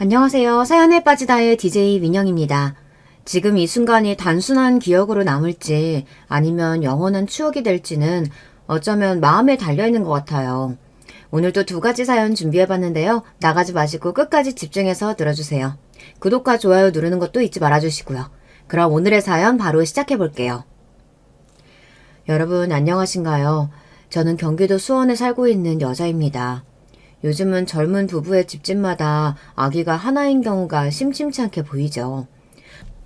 안녕하세요. 사연에 빠지다의 DJ 민영입니다. 지금 이 순간이 단순한 기억으로 남을지 아니면 영원한 추억이 될지는 어쩌면 마음에 달려있는 것 같아요. 오늘도 두 가지 사연 준비해봤는데요. 나가지 마시고 끝까지 집중해서 들어주세요. 구독과 좋아요 누르는 것도 잊지 말아주시고요. 그럼 오늘의 사연 바로 시작해볼게요. 여러분 안녕하신가요? 저는 경기도 수원에 살고 있는 여자입니다. 요즘은 젊은 부부의 집집마다 아기가 하나인 경우가 심심치 않게 보이죠.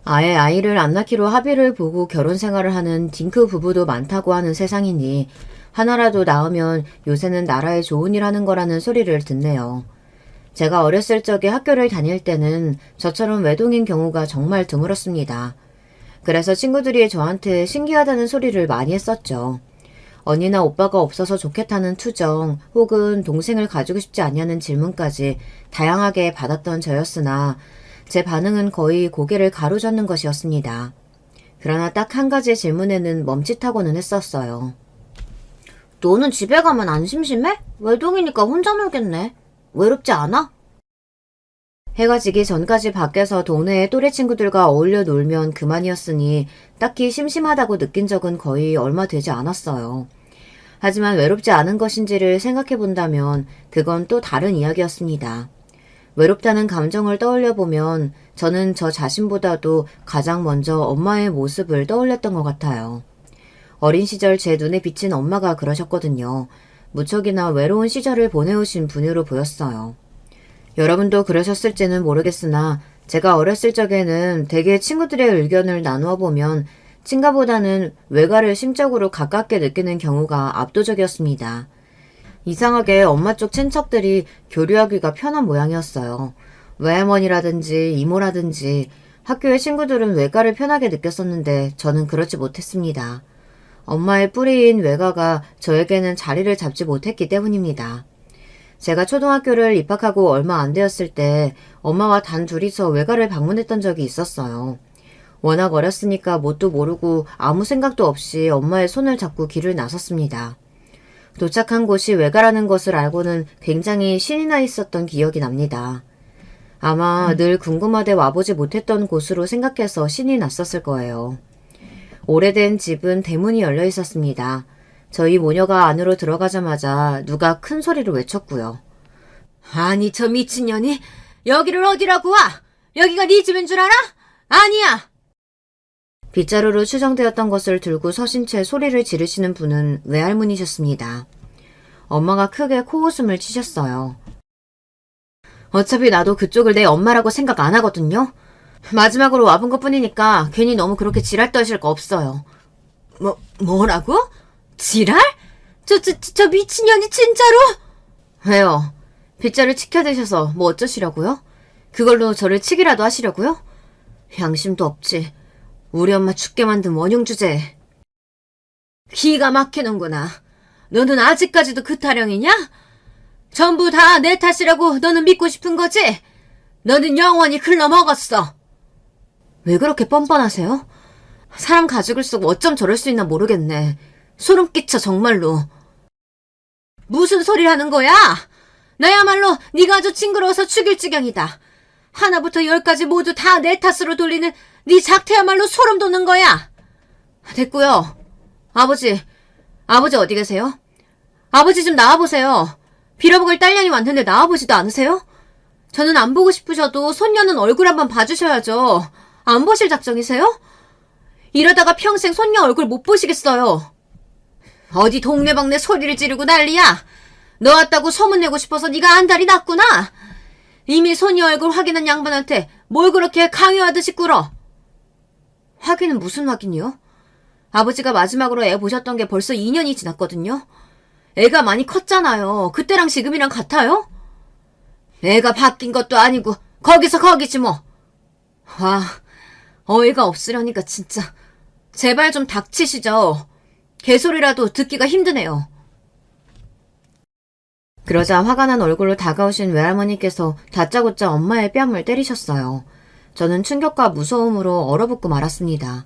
아예 아이를 안 낳기로 합의를 보고 결혼 생활을 하는 딩크 부부도 많다고 하는 세상이니 하나라도 낳으면 요새는 나라에 좋은 일 하는 거라는 소리를 듣네요. 제가 어렸을 적에 학교를 다닐 때는 저처럼 외동인 경우가 정말 드물었습니다. 그래서 친구들이 저한테 신기하다는 소리를 많이 했었죠. 언니나 오빠가 없어서 좋겠다는 투정 혹은 동생을 가지고 싶지 않냐는 질문까지 다양하게 받았던 저였으나 제 반응은 거의 고개를 가로젓는 것이었습니다. 그러나 딱 한 가지 질문에는 멈칫하고는 했었어요. 너는 집에 가면 안 심심해? 외동이니까 혼자 놀겠네. 외롭지 않아? 해가 지기 전까지 밖에서 동네의 또래 친구들과 어울려 놀면 그만이었으니 딱히 심심하다고 느낀 적은 거의 얼마 되지 않았어요. 하지만 외롭지 않은 것인지를 생각해 본다면 그건 또 다른 이야기였습니다. 외롭다는 감정을 떠올려 보면 저는 저 자신보다도 가장 먼저 엄마의 모습을 떠올렸던 것 같아요. 어린 시절 제 눈에 비친 엄마가 그러셨거든요. 무척이나 외로운 시절을 보내오신 분으로 보였어요. 여러분도 그러셨을지는 모르겠으나 제가 어렸을 적에는 대개 친구들의 의견을 나누어 보면 친가보다는 외가를 심적으로 가깝게 느끼는 경우가 압도적이었습니다. 이상하게 엄마 쪽 친척들이 교류하기가 편한 모양이었어요. 외할머니라든지 이모라든지 학교의 친구들은 외가를 편하게 느꼈었는데 저는 그렇지 못했습니다. 엄마의 뿌리인 외가가 저에게는 자리를 잡지 못했기 때문입니다. 제가 초등학교를 입학하고 얼마 안 되었을 때 엄마와 단 둘이서 외가를 방문했던 적이 있었어요. 워낙 어렸으니까 뭣도 모르고 아무 생각도 없이 엄마의 손을 잡고 길을 나섰습니다. 도착한 곳이 외가라는 것을 알고는 굉장히 신이 나 있었던 기억이 납니다. 아마 늘 궁금하되 와보지 못했던 곳으로 생각해서 신이 났었을 거예요. 오래된 집은 대문이 열려 있었습니다. 저희 모녀가 안으로 들어가자마자 누가 큰 소리로 외쳤고요. 아니 저 미친년이 여기를 어디라고 와? 여기가 네 집인 줄 알아? 아니야! 빗자루로 추정되었던 것을 들고 서신 채 소리를 지르시는 분은 외할머니셨습니다. 엄마가 크게 코웃음을 치셨어요. 어차피 나도 그쪽을 내 엄마라고 생각 안 하거든요. 마지막으로 와본 것뿐이니까 괜히 너무 그렇게 지랄 떠실 거 없어요. 뭐라고? 지랄? 저 미친년이 진짜로? 왜요? 빗자루 치켜드셔서 뭐 어쩌시려고요? 그걸로 저를 치기라도 하시려고요? 양심도 없지. 우리 엄마 죽게 만든 원흉 주제에. 기가 막히는구나. 너는 아직까지도 그 타령이냐? 전부 다 내 탓이라고 너는 믿고 싶은 거지? 너는 영원히 글러먹었어. 왜 그렇게 뻔뻔하세요? 사람 가죽을 쓰고 어쩜 저럴 수 있나 모르겠네. 소름 끼쳐 정말로. 무슨 소리 하는 거야? 나야말로 네가 아주 징그러워서 죽일 지경이다. 하나부터 열까지 모두 다 내 탓으로 돌리는 네 작태야말로 소름 돋는 거야. 됐고요. 아버지 어디 계세요? 아버지 좀 나와보세요. 빌어먹을 딸년이 왔는데 나와보지도 않으세요? 저는 안 보고 싶으셔도 손녀는 얼굴 한번 봐주셔야죠. 안 보실 작정이세요? 이러다가 평생 손녀 얼굴 못 보시겠어요. 어디 동네방네 소리를 지르고 난리야. 너 왔다고 소문내고 싶어서 네가 안달이 났구나. 이미 손녀 얼굴 확인한 양반한테 뭘 그렇게 강요하듯이 꿇어. 확인은 무슨 확인이요? 아버지가 마지막으로 애 보셨던 게 벌써 2년이 지났거든요. 애가 많이 컸잖아요. 그때랑 지금이랑 같아요? 애가 바뀐 것도 아니고 거기서 거기지 뭐. 와, 어이가 없으려니까 진짜. 제발 좀 닥치시죠. 개소리라도 듣기가 힘드네요. 그러자 화가 난 얼굴로 다가오신 외할머니께서 다짜고짜 엄마의 뺨을 때리셨어요. 저는 충격과 무서움으로 얼어붙고 말았습니다.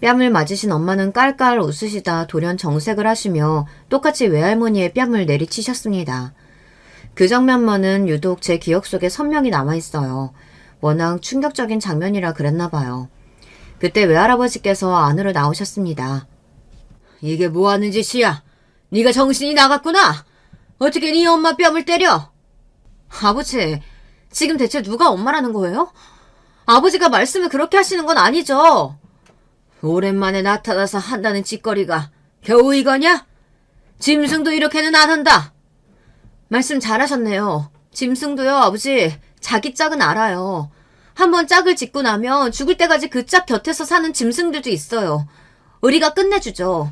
뺨을 맞으신 엄마는 깔깔 웃으시다 돌연 정색을 하시며 똑같이 외할머니의 뺨을 내리치셨습니다. 그 장면만은 유독 제 기억 속에 선명히 남아있어요. 워낙 충격적인 장면이라 그랬나 봐요. 그때 외할아버지께서 안으로 나오셨습니다. 이게 뭐하는 짓이야? 네가 정신이 나갔구나? 어떻게 네 엄마 뺨을 때려? 아버지, 지금 대체 누가 엄마라는 거예요? 아버지가 말씀을 그렇게 하시는 건 아니죠? 오랜만에 나타나서 한다는 짓거리가 겨우 이거냐? 짐승도 이렇게는 안 한다. 말씀 잘하셨네요. 짐승도요, 아버지. 자기 짝은 알아요. 한번 짝을 짓고 나면 죽을 때까지 그 짝 곁에서 사는 짐승들도 있어요. 우리가 끝내주죠.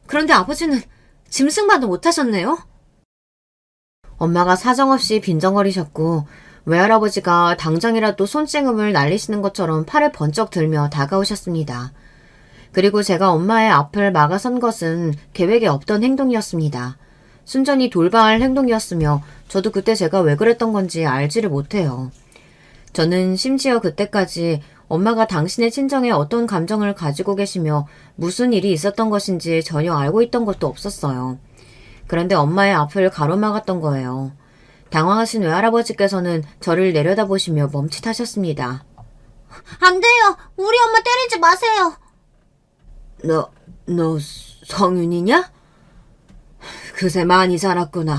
그런데 아버지는 짐승만도 못하셨네요? 엄마가 사정없이 빈정거리셨고 외할아버지가 당장이라도 손찌검을 날리시는 것처럼 팔을 번쩍 들며 다가오셨습니다. 그리고 제가 엄마의 앞을 막아선 것은 계획에 없던 행동이었습니다. 순전히 돌발 행동이었으며 저도 그때 제가 왜 그랬던 건지 알지를 못해요. 저는 심지어 그때까지 엄마가 당신의 친정에 어떤 감정을 가지고 계시며 무슨 일이 있었던 것인지 전혀 알고 있던 것도 없었어요. 그런데 엄마의 앞을 가로막았던 거예요. 당황하신 외할아버지께서는 저를 내려다보시며 멈칫하셨습니다. 안 돼요. 우리 엄마 때리지 마세요. 너 성윤이냐? 그새 많이 자랐구나.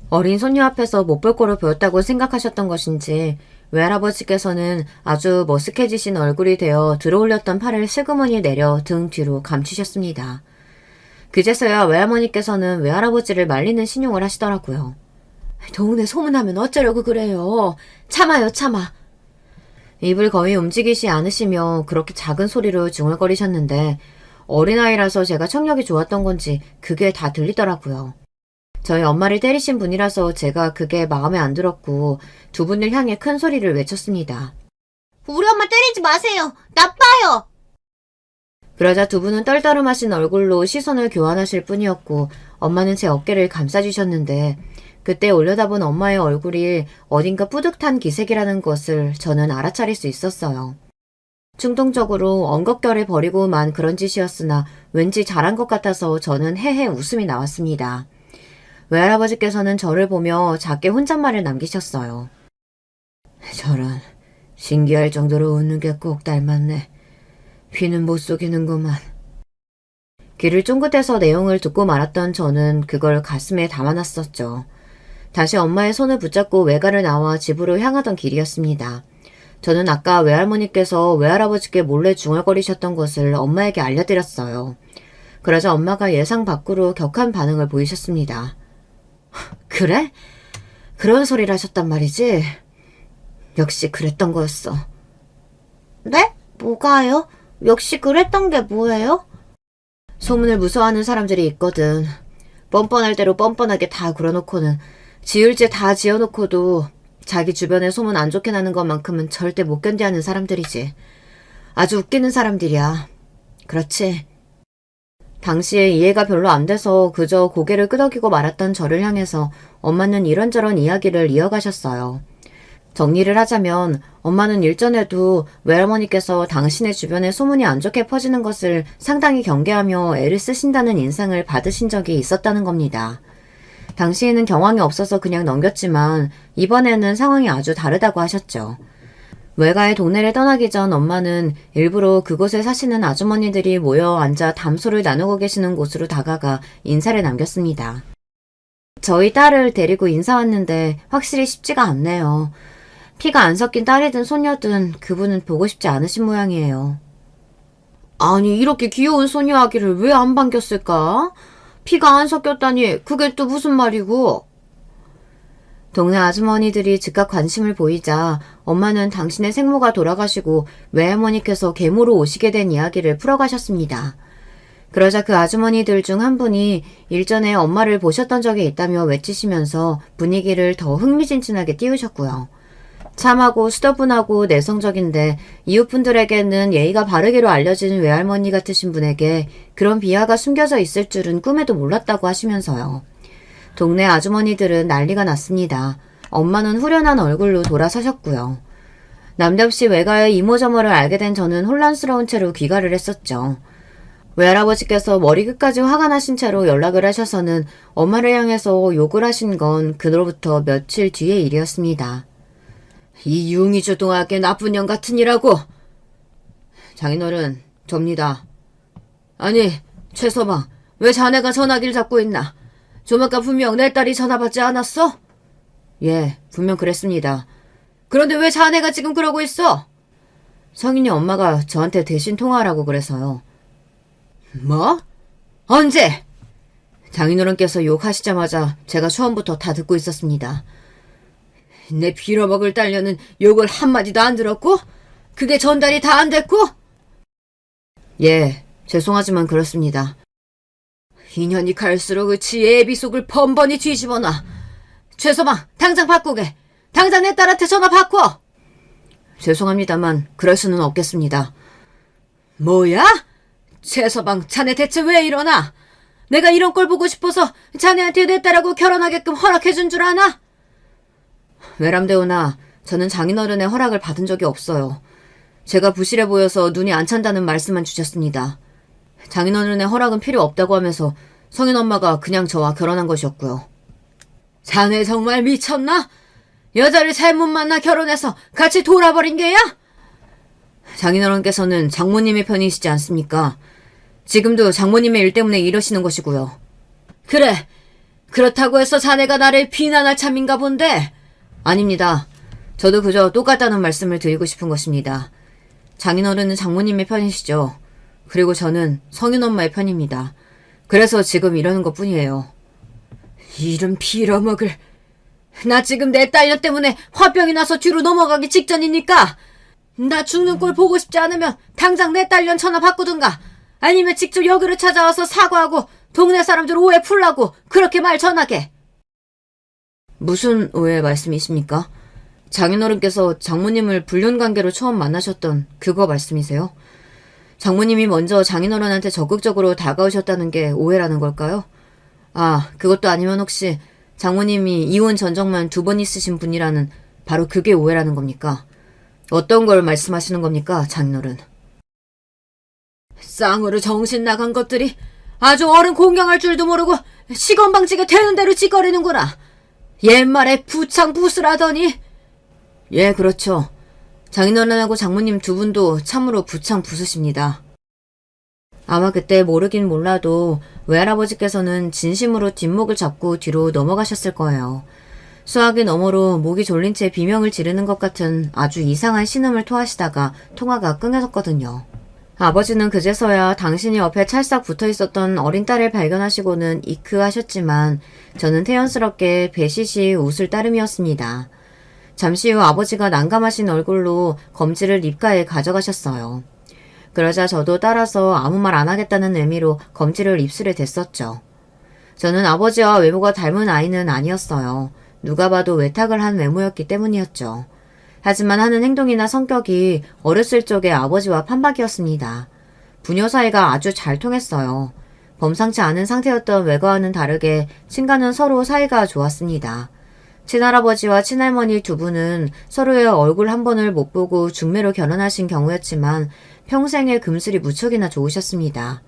어린 손녀 앞에서 못 볼 거로 보였다고 생각하셨던 것인지 외할아버지께서는 아주 머쓱해지신 얼굴이 되어 들어올렸던 팔을 슬그머니 내려 등 뒤로 감추셨습니다. 그제서야 외할머니께서는 외할아버지를 말리는 신용을 하시더라고요. 동네 소문나면 어쩌려고 그래요. 참아요, 참아. 입을 거의 움직이시 않으시며 그렇게 작은 소리로 중얼거리셨는데 어린아이라서 제가 청력이 좋았던 건지 그게 다 들리더라고요. 저희 엄마를 때리신 분이라서 제가 그게 마음에 안 들었고 두 분을 향해 큰 소리를 외쳤습니다. 우리 엄마 때리지 마세요. 나빠요. 그러자 두 분은 떨떠름하신 얼굴로 시선을 교환하실 뿐이었고 엄마는 제 어깨를 감싸주셨는데 그때 올려다본 엄마의 얼굴이 어딘가 뿌듯한 기색이라는 것을 저는 알아차릴 수 있었어요. 충동적으로 엉겁결에 버리고만 그런 짓이었으나 왠지 잘한 것 같아서 저는 헤헤 웃음이 나왔습니다. 외할아버지께서는 저를 보며 작게 혼잣말을 남기셨어요. 저런 신기할 정도로 웃는 게 꼭 닮았네. 귀는 못 속이는구만. 귀를 쫑긋해서 내용을 듣고 말았던 저는 그걸 가슴에 담아놨었죠. 다시 엄마의 손을 붙잡고 외가를 나와 집으로 향하던 길이었습니다. 저는 아까 외할머니께서 외할아버지께 몰래 중얼거리셨던 것을 엄마에게 알려드렸어요. 그러자 엄마가 예상 밖으로 격한 반응을 보이셨습니다. 그래? 그런 소리를 하셨단 말이지? 역시 그랬던 거였어. 네? 뭐가요? 역시 그랬던 게 뭐예요? 소문을 무서워하는 사람들이 있거든. 뻔뻔할 대로 뻔뻔하게 다 굴어놓고는 지을 죄 다 지어놓고도 자기 주변에 소문 안 좋게 나는 것만큼은 절대 못 견뎌하는 사람들이지. 아주 웃기는 사람들이야. 그렇지? 당시에 이해가 별로 안 돼서 그저 고개를 끄덕이고 말았던 저를 향해서 엄마는 이런저런 이야기를 이어가셨어요. 정리를 하자면 엄마는 일전에도 외할머니께서 당신의 주변에 소문이 안 좋게 퍼지는 것을 상당히 경계하며 애를 쓰신다는 인상을 받으신 적이 있었다는 겁니다. 당시에는 경황이 없어서 그냥 넘겼지만 이번에는 상황이 아주 다르다고 하셨죠. 외가의 동네를 떠나기 전 엄마는 일부러 그곳에 사시는 아주머니들이 모여 앉아 담소를 나누고 계시는 곳으로 다가가 인사를 남겼습니다. 저희 딸을 데리고 인사 왔는데 확실히 쉽지가 않네요. 피가 안 섞인 딸이든 손녀든 그분은 보고 싶지 않으신 모양이에요. 아니 이렇게 귀여운 소녀 아기를 왜 안 반겼을까? 피가 안 섞였다니 그게 또 무슨 말이고? 동네 아주머니들이 즉각 관심을 보이자 엄마는 당신의 생모가 돌아가시고 외할머니께서 계모로 오시게 된 이야기를 풀어가셨습니다. 그러자 그 아주머니들 중 한 분이 일전에 엄마를 보셨던 적이 있다며 외치시면서 분위기를 더 흥미진진하게 띄우셨고요. 참하고 수더분하고 내성적인데 이웃분들에게는 예의가 바르기로 알려진 외할머니 같으신 분에게 그런 비하가 숨겨져 있을 줄은 꿈에도 몰랐다고 하시면서요. 동네 아주머니들은 난리가 났습니다. 엄마는 후련한 얼굴로 돌아서셨고요. 남대없이 외가의 이모저모를 알게 된 저는 혼란스러운 채로 귀가를 했었죠. 외할아버지께서 머리 끝까지 화가 나신 채로 연락을 하셔서는 엄마를 향해서 욕을 하신 건 그로부터 며칠 뒤의 일이었습니다. 이 융이주동하게 나쁜 년 같으니라고. 장인어른, 접니다. 아니, 최서방, 왜 자네가 전화기를 잡고 있나? 좀 아까 분명 내 딸이 전화 받지 않았어? 예, 분명 그랬습니다. 그런데 왜 자네가 지금 그러고 있어? 성인이 엄마가 저한테 대신 통화하라고 그래서요. 뭐? 언제? 장인어른께서 욕하시자마자 제가 처음부터 다 듣고 있었습니다. 내 빌어먹을 딸려는 욕을 한마디도 안 들었고? 그게 전달이 다 안 됐고? 예, 죄송하지만 그렇습니다. 인연이 갈수록 그치 애비 속을 번번이 뒤집어놔. 최서방, 당장 바꾸게. 당장 내 딸한테 전화 바꿔. 죄송합니다만 그럴 수는 없겠습니다. 뭐야? 최서방, 자네 대체 왜 이러나? 내가 이런 걸 보고 싶어서 자네한테 내 딸하고 결혼하게끔 허락해준 줄 아나? 외람되오나 저는 장인어른의 허락을 받은 적이 없어요. 제가 부실해 보여서 눈이 안 찬다는 말씀만 주셨습니다. 장인어른의 허락은 필요 없다고 하면서 성인엄마가 그냥 저와 결혼한 것이었고요. 자네 정말 미쳤나? 여자를 잘못 만나 결혼해서 같이 돌아버린 게야? 장인어른께서는 장모님의 편이시지 않습니까? 지금도 장모님의 일 때문에 이러시는 것이고요. 그래, 그렇다고 해서 자네가 나를 비난할 참인가 본데? 아닙니다. 저도 그저 똑같다는 말씀을 드리고 싶은 것입니다. 장인어른은 장모님의 편이시죠. 그리고 저는 성인엄마의 편입니다. 그래서 지금 이러는 것뿐이에요. 이름 빌어먹을. 나 지금 내 딸녀 때문에 화병이 나서 뒤로 넘어가기 직전이니까 나 죽는 꼴 보고 싶지 않으면 당장 내 딸년 전화 바꾸든가 아니면 직접 여기로 찾아와서 사과하고 동네 사람들 오해 풀라고 그렇게 말 전하게. 무슨 오해 말씀이십니까? 장인어른께서 장모님을 불륜관계로 처음 만나셨던 그거 말씀이세요? 장모님이 먼저 장인어른한테 적극적으로 다가오셨다는 게 오해라는 걸까요? 아, 그것도 아니면 혹시 장모님이 이혼 전적만 2번 있으신 분이라는 바로 그게 오해라는 겁니까? 어떤 걸 말씀하시는 겁니까, 장인어른? 쌍으로 정신 나간 것들이 아주 어른 공경할 줄도 모르고 시건방지게 되는 대로 짓거리는구나. 옛말에 부창부수라더니. 예, 그렇죠. 장인어른하고 장모님 2분도 참으로 부창부수십니다. 아마 그때 모르긴 몰라도 외할아버지께서는 진심으로 뒷목을 잡고 뒤로 넘어가셨을 거예요. 수화기 너머로 목이 졸린 채 비명을 지르는 것 같은 아주 이상한 신음을 토하시다가 통화가 끊어졌거든요. 아버지는 그제서야 당신이 옆에 찰싹 붙어있었던 어린 딸을 발견하시고는 이크하셨지만 저는 태연스럽게 배시시 웃을 따름이었습니다. 잠시 후 아버지가 난감하신 얼굴로 검지를 입가에 가져가셨어요. 그러자 저도 따라서 아무 말 안 하겠다는 의미로 검지를 입술에 댔었죠. 저는 아버지와 외모가 닮은 아이는 아니었어요. 누가 봐도 외탁을 한 외모였기 때문이었죠. 하지만 하는 행동이나 성격이 어렸을 적의 아버지와 판박이었습니다. 부녀 사이가 아주 잘 통했어요. 범상치 않은 상태였던 외과와는 다르게 친가는 서로 사이가 좋았습니다. 친할아버지와 친할머니 2분은 서로의 얼굴 한 번을 못 보고 중매로 결혼하신 경우였지만 평생의 금슬이 무척이나 좋으셨습니다.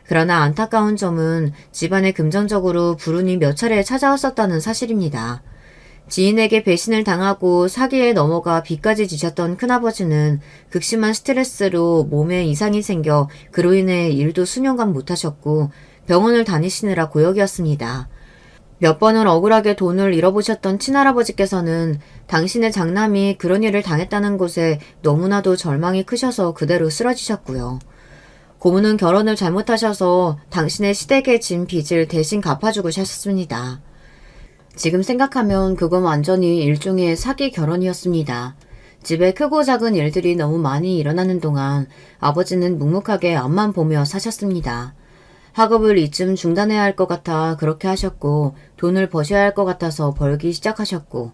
그러나 안타까운 점은 집안에 금전적으로 불운이 몇 차례 찾아왔었다는 사실입니다. 지인에게 배신을 당하고 사기에 넘어가 빚까지 지셨던 큰아버지는 극심한 스트레스로 몸에 이상이 생겨 그로 인해 일도 수년간 못하셨고 병원을 다니시느라 고역이었습니다. 몇 번을 억울하게 돈을 잃어보셨던 친할아버지께서는 당신의 장남이 그런 일을 당했다는 것에 너무나도 절망이 크셔서 그대로 쓰러지셨고요. 고모는 결혼을 잘못하셔서 당신의 시댁에 진 빚을 대신 갚아주고 하셨습니다. 지금 생각하면 그건 완전히 일종의 사기 결혼이었습니다. 집에 크고 작은 일들이 너무 많이 일어나는 동안 아버지는 묵묵하게 앞만 보며 사셨습니다. 학업을 이쯤 중단해야 할 것 같아 그렇게 하셨고 돈을 버셔야 할 것 같아서 벌기 시작하셨고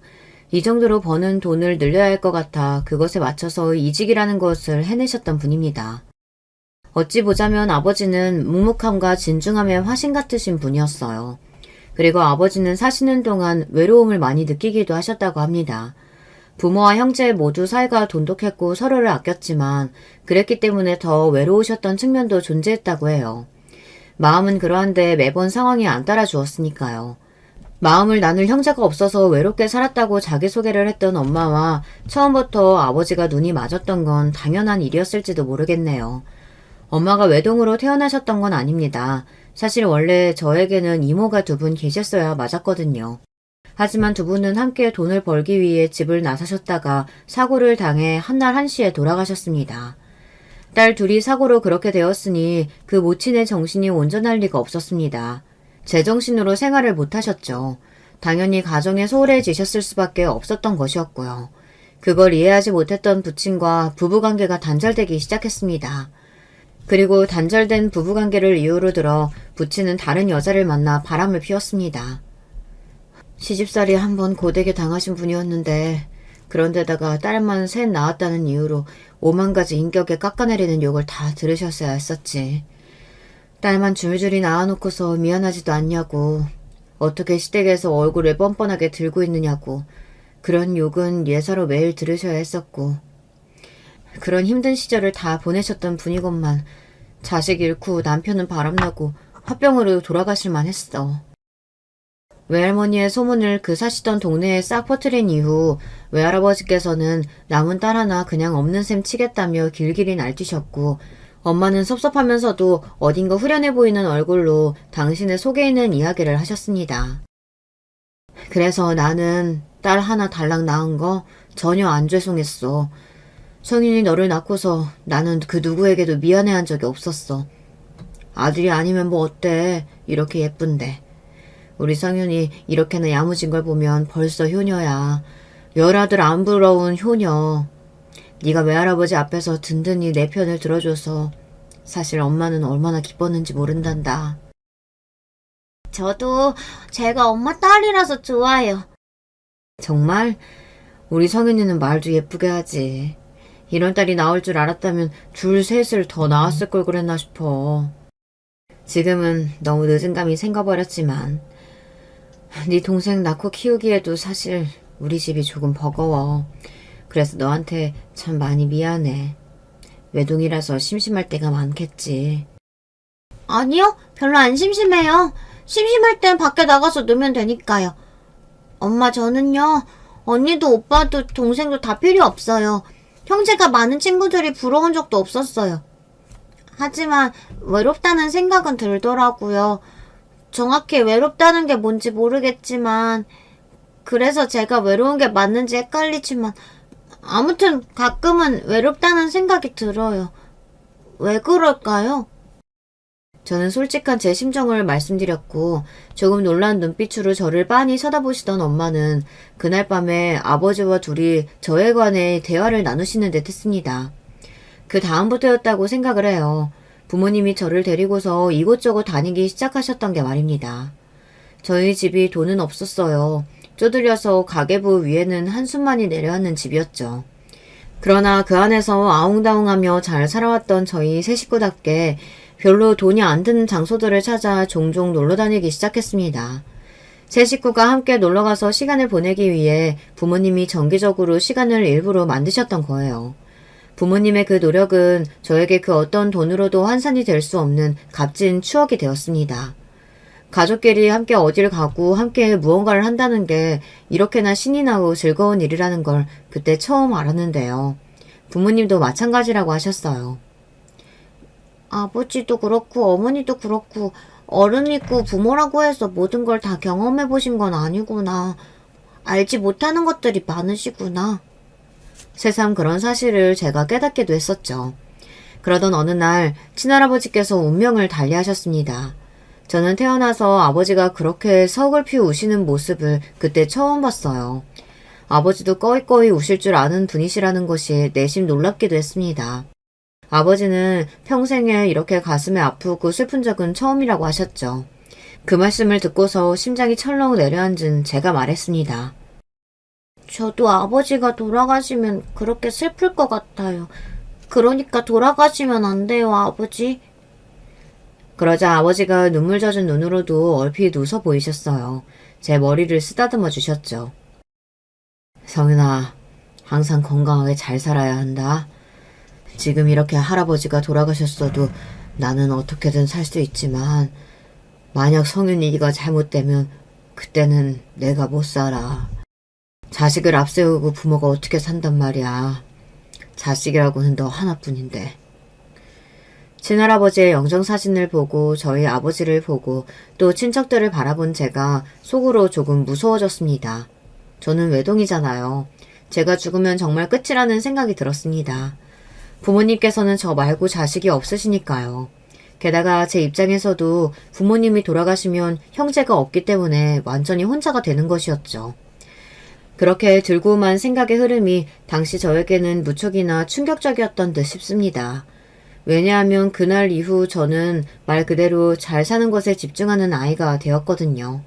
이 정도로 버는 돈을 늘려야 할 것 같아 그것에 맞춰서 이직이라는 것을 해내셨던 분입니다. 어찌 보자면 아버지는 묵묵함과 진중함의 화신 같으신 분이었어요. 그리고 아버지는 사시는 동안 외로움을 많이 느끼기도 하셨다고 합니다. 부모와 형제 모두 사이가 돈독했고 서로를 아꼈지만 그랬기 때문에 더 외로우셨던 측면도 존재했다고 해요. 마음은 그러한데 매번 상황이 안 따라주었으니까요. 마음을 나눌 형제가 없어서 외롭게 살았다고 자기소개를 했던 엄마와 처음부터 아버지가 눈이 맞았던 건 당연한 일이었을지도 모르겠네요. 엄마가 외동으로 태어나셨던 건 아닙니다. 사실 원래 저에게는 이모가 두 분 계셨어야 맞았거든요. 하지만 두 분은 함께 돈을 벌기 위해 집을 나서셨다가 사고를 당해 한날 한시에 돌아가셨습니다. 딸 둘이 사고로 그렇게 되었으니 그 모친의 정신이 온전할 리가 없었습니다. 제정신으로 생활을 못하셨죠. 당연히 가정에 소홀해지셨을 수밖에 없었던 것이었고요. 그걸 이해하지 못했던 부친과 부부관계가 단절되기 시작했습니다. 그리고 단절된 부부관계를 이유로 들어 부친은 다른 여자를 만나 바람을 피웠습니다. 시집살이 한번 고되게 당하신 분이었는데 그런데다가 딸만 셋 낳았다는 이유로 5만 가지 인격에 깎아내리는 욕을 다 들으셨어야 했었지. 딸만 줄줄이 낳아놓고서 미안하지도 않냐고, 어떻게 시댁에서 얼굴을 뻔뻔하게 들고 있느냐고, 그런 욕은 예사로 매일 들으셔야 했었고, 그런 힘든 시절을 다 보내셨던 분이건만 자식 잃고 남편은 바람나고 화병으로 돌아가실만 했어. 외할머니의 소문을 그 사시던 동네에 싹 퍼뜨린 이후 외할아버지께서는 남은 딸 하나 그냥 없는 셈 치겠다며 길길이 날뛰셨고, 엄마는 섭섭하면서도 어딘가 후련해 보이는 얼굴로 당신의 속에 있는 이야기를 하셨습니다. 그래서 나는 딸 하나 달랑 낳은 거 전혀 안 죄송했어. 성윤이 너를 낳고서 나는 그 누구에게도 미안해한 적이 없었어. 아들이 아니면 뭐 어때? 이렇게 예쁜데. 우리 성윤이 이렇게나 야무진 걸 보면 벌써 효녀야. 열아들 안 부러운 효녀. 네가 외할아버지 앞에서 든든히 내 편을 들어줘서 사실 엄마는 얼마나 기뻤는지 모른단다. 저도 제가 엄마 딸이라서 좋아요. 정말? 우리 성윤이는 말도 예쁘게 하지. 이런 딸이 나올 줄 알았다면 둘 셋을 더 낳았을 걸 그랬나 싶어. 지금은 너무 늦은 감이 생겨버렸지만 네 동생 낳고 키우기에도 사실 우리 집이 조금 버거워. 그래서 너한테 참 많이 미안해. 외동이라서 심심할 때가 많겠지. 아니요, 별로 안 심심해요. 심심할 땐 밖에 나가서 놀면 되니까요. 엄마, 저는요, 언니도 오빠도 동생도 다 필요 없어요. 형제가 많은 친구들이 부러운 적도 없었어요. 하지만 외롭다는 생각은 들더라고요. 정확히 외롭다는 게 뭔지 모르겠지만, 그래서 제가 외로운 게 맞는지 헷갈리지만, 아무튼 가끔은 외롭다는 생각이 들어요. 왜 그럴까요? 저는 솔직한 제 심정을 말씀드렸고 조금 놀란 눈빛으로 저를 빤히 쳐다보시던 엄마는 그날 밤에 아버지와 둘이 저에 관해 대화를 나누시는 듯 했습니다. 그 다음부터였다고 생각을 해요. 부모님이 저를 데리고서 이곳저곳 다니기 시작하셨던 게 말입니다. 저희 집이 돈은 없었어요. 쪼들려서 가계부 위에는 한숨만이 내려앉는 집이었죠. 그러나 그 안에서 아웅다웅하며 잘 살아왔던 저희 세 식구답게 별로 돈이 안 드는 장소들을 찾아 종종 놀러 다니기 시작했습니다. 세 식구가 함께 놀러가서 시간을 보내기 위해 부모님이 정기적으로 시간을 일부러 만드셨던 거예요. 부모님의 그 노력은 저에게 그 어떤 돈으로도 환산이 될 수 없는 값진 추억이 되었습니다. 가족끼리 함께 어딜 가고 함께 무언가를 한다는 게 이렇게나 신이 나고 즐거운 일이라는 걸 그때 처음 알았는데요. 부모님도 마찬가지라고 하셨어요. 아버지도 그렇고 어머니도 그렇고 어른이고 부모라고 해서 모든 걸 다 경험해 보신 건 아니구나. 알지 못하는 것들이 많으시구나. 새삼 그런 사실을 제가 깨닫기도 했었죠. 그러던 어느 날 친할아버지께서 운명을 달리하셨습니다. 저는 태어나서 아버지가 그렇게 서글피 우시는 모습을 그때 처음 봤어요. 아버지도 꺼이꺼이 우실 줄 아는 분이시라는 것이 내심 놀랍기도 했습니다. 아버지는 평생에 이렇게 가슴에 아프고 슬픈 적은 처음이라고 하셨죠. 그 말씀을 듣고서 심장이 철렁 내려앉은 제가 말했습니다. 저도 아버지가 돌아가시면 그렇게 슬플 것 같아요. 그러니까 돌아가시면 안 돼요, 아버지. 그러자 아버지가 눈물 젖은 눈으로도 얼핏 웃어 보이셨어요. 제 머리를 쓰다듬어 주셨죠. 성윤아, 항상 건강하게 잘 살아야 한다. 지금 이렇게 할아버지가 돌아가셨어도 나는 어떻게든 살 수 있지만 만약 성윤이가 잘못되면 그때는 내가 못 살아. 자식을 앞세우고 부모가 어떻게 산단 말이야. 자식이라고는 너 하나뿐인데. 친할아버지의 영정사진을 보고 저희 아버지를 보고 또 친척들을 바라본 제가 속으로 조금 무서워졌습니다. 저는 외동이잖아요. 제가 죽으면 정말 끝이라는 생각이 들었습니다. 부모님께서는 저 말고 자식이 없으시니까요. 게다가 제 입장에서도 부모님이 돌아가시면 형제가 없기 때문에 완전히 혼자가 되는 것이었죠. 그렇게 들고만 생각의 흐름이 당시 저에게는 무척이나 충격적이었던 듯 싶습니다. 왜냐하면 그날 이후 저는 말 그대로 잘 사는 것에 집중하는 아이가 되었거든요.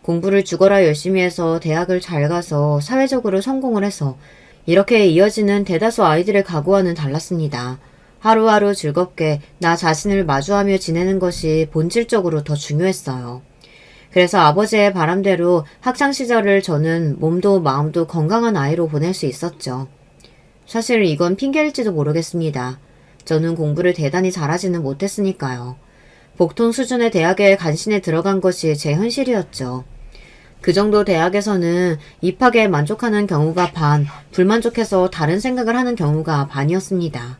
공부를 죽어라 열심히 해서 대학을 잘 가서 사회적으로 성공을 해서 이렇게 이어지는 대다수 아이들의 각오와는 달랐습니다. 하루하루 즐겁게 나 자신을 마주하며 지내는 것이 본질적으로 더 중요했어요. 그래서 아버지의 바람대로 학창시절을 저는 몸도 마음도 건강한 아이로 보낼 수 있었죠. 사실 이건 핑계일지도 모르겠습니다. 저는 공부를 대단히 잘하지는 못했으니까요. 복통 수준의 대학에 간신히 들어간 것이 제 현실이었죠. 그 정도 대학에서는 입학에 만족하는 경우가 반, 불만족해서 다른 생각을 하는 경우가 반이었습니다.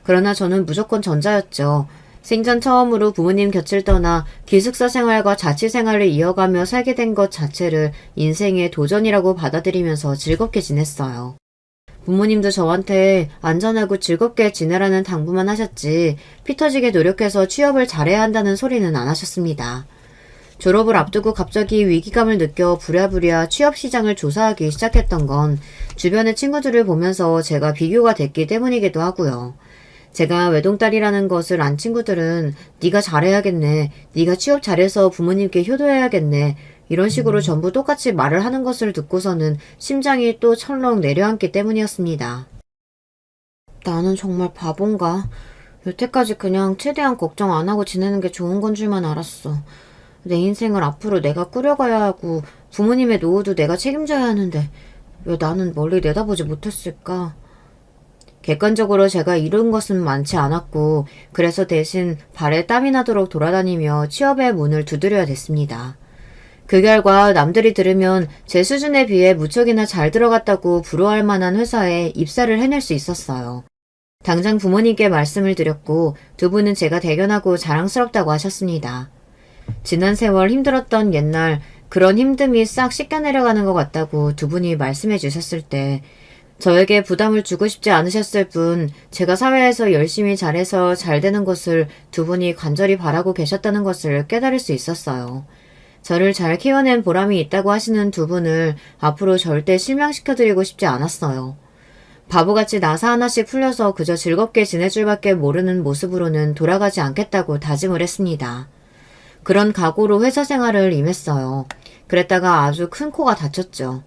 그러나 저는 무조건 전자였죠. 생전 처음으로 부모님 곁을 떠나 기숙사 생활과 자취 생활을 이어가며 살게 된 것 자체를 인생의 도전이라고 받아들이면서 즐겁게 지냈어요. 부모님도 저한테 안전하고 즐겁게 지내라는 당부만 하셨지 피 터지게 노력해서 취업을 잘해야 한다는 소리는 안 하셨습니다. 졸업을 앞두고 갑자기 위기감을 느껴 부랴부랴 취업 시장을 조사하기 시작했던 건 주변의 친구들을 보면서 제가 비교가 됐기 때문이기도 하고요. 제가 외동딸이라는 것을 안 친구들은 네가 잘해야겠네, 네가 취업 잘해서 부모님께 효도해야겠네 이런 식으로 전부 똑같이 말을 하는 것을 듣고서는 심장이 또 철렁 내려앉기 때문이었습니다. 나는 정말 바본가? 여태까지 그냥 최대한 걱정 안 하고 지내는 게 좋은 건 줄만 알았어. 내 인생을 앞으로 내가 꾸려가야 하고 부모님의 노후도 내가 책임져야 하는데 왜 나는 멀리 내다보지 못했을까? 객관적으로 제가 이룬 것은 많지 않았고 그래서 대신 발에 땀이 나도록 돌아다니며 취업의 문을 두드려야 됐습니다. 그 결과 남들이 들으면 제 수준에 비해 무척이나 잘 들어갔다고 부러워할 만한 회사에 입사를 해낼 수 있었어요. 당장 부모님께 말씀을 드렸고 두 분은 제가 대견하고 자랑스럽다고 하셨습니다. 지난 세월 힘들었던 옛날 그런 힘듦이 싹 씻겨내려가는 것 같다고 두 분이 말씀해 주셨을 때 저에게 부담을 주고 싶지 않으셨을 뿐 제가 사회에서 열심히 잘해서 잘 되는 것을 두 분이 간절히 바라고 계셨다는 것을 깨달을 수 있었어요. 저를 잘 키워낸 보람이 있다고 하시는 두 분을 앞으로 절대 실망시켜드리고 싶지 않았어요. 바보같이 나사 하나씩 풀려서 그저 즐겁게 지낼 줄밖에 모르는 모습으로는 돌아가지 않겠다고 다짐을 했습니다. 그런 각오로 회사 생활을 임했어요. 그랬다가 아주 큰 코가 다쳤죠.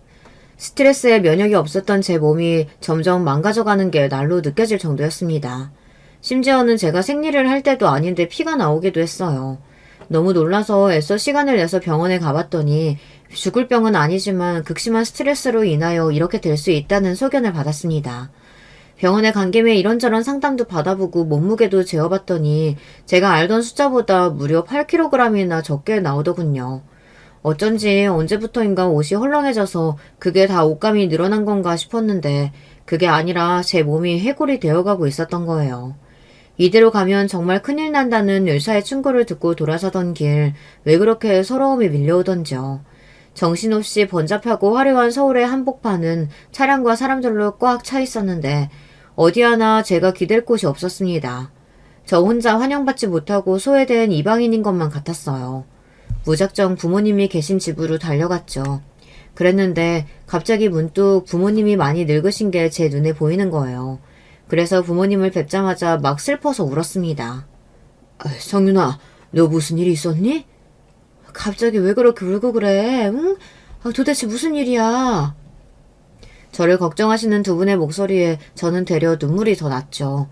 스트레스에 면역이 없었던 제 몸이 점점 망가져가는 게 날로 느껴질 정도였습니다. 심지어는 제가 생리를 할 때도 아닌데 피가 나오기도 했어요. 너무 놀라서 애써 시간을 내서 병원에 가봤더니 죽을 병은 아니지만 극심한 스트레스로 인하여 이렇게 될 수 있다는 소견을 받았습니다. 병원에 간 김에 이런저런 상담도 받아보고 몸무게도 재어봤더니 제가 알던 숫자보다 무려 8kg이나 적게 나오더군요. 어쩐지 언제부터인가 옷이 헐렁해져서 그게 다 옷감이 늘어난 건가 싶었는데 그게 아니라 제 몸이 해골이 되어가고 있었던 거예요. 이대로 가면 정말 큰일 난다는 의사의 충고를 듣고 돌아서던 길 왜 그렇게 서러움이 밀려오던지요. 정신없이 번잡하고 화려한 서울의 한복판은 차량과 사람들로 꽉 차 있었는데 어디 하나 제가 기댈 곳이 없었습니다. 저 혼자 환영받지 못하고 소외된 이방인인 것만 같았어요. 무작정 부모님이 계신 집으로 달려갔죠. 그랬는데 갑자기 문득 부모님이 많이 늙으신 게 제 눈에 보이는 거예요. 그래서 부모님을 뵙자마자 막 슬퍼서 울었습니다. 성윤아, 너 무슨 일이 있었니? 갑자기 왜 그렇게 울고 그래? 응? 도대체 무슨 일이야? 저를 걱정하시는 두 분의 목소리에 저는 되려 눈물이 더 났죠.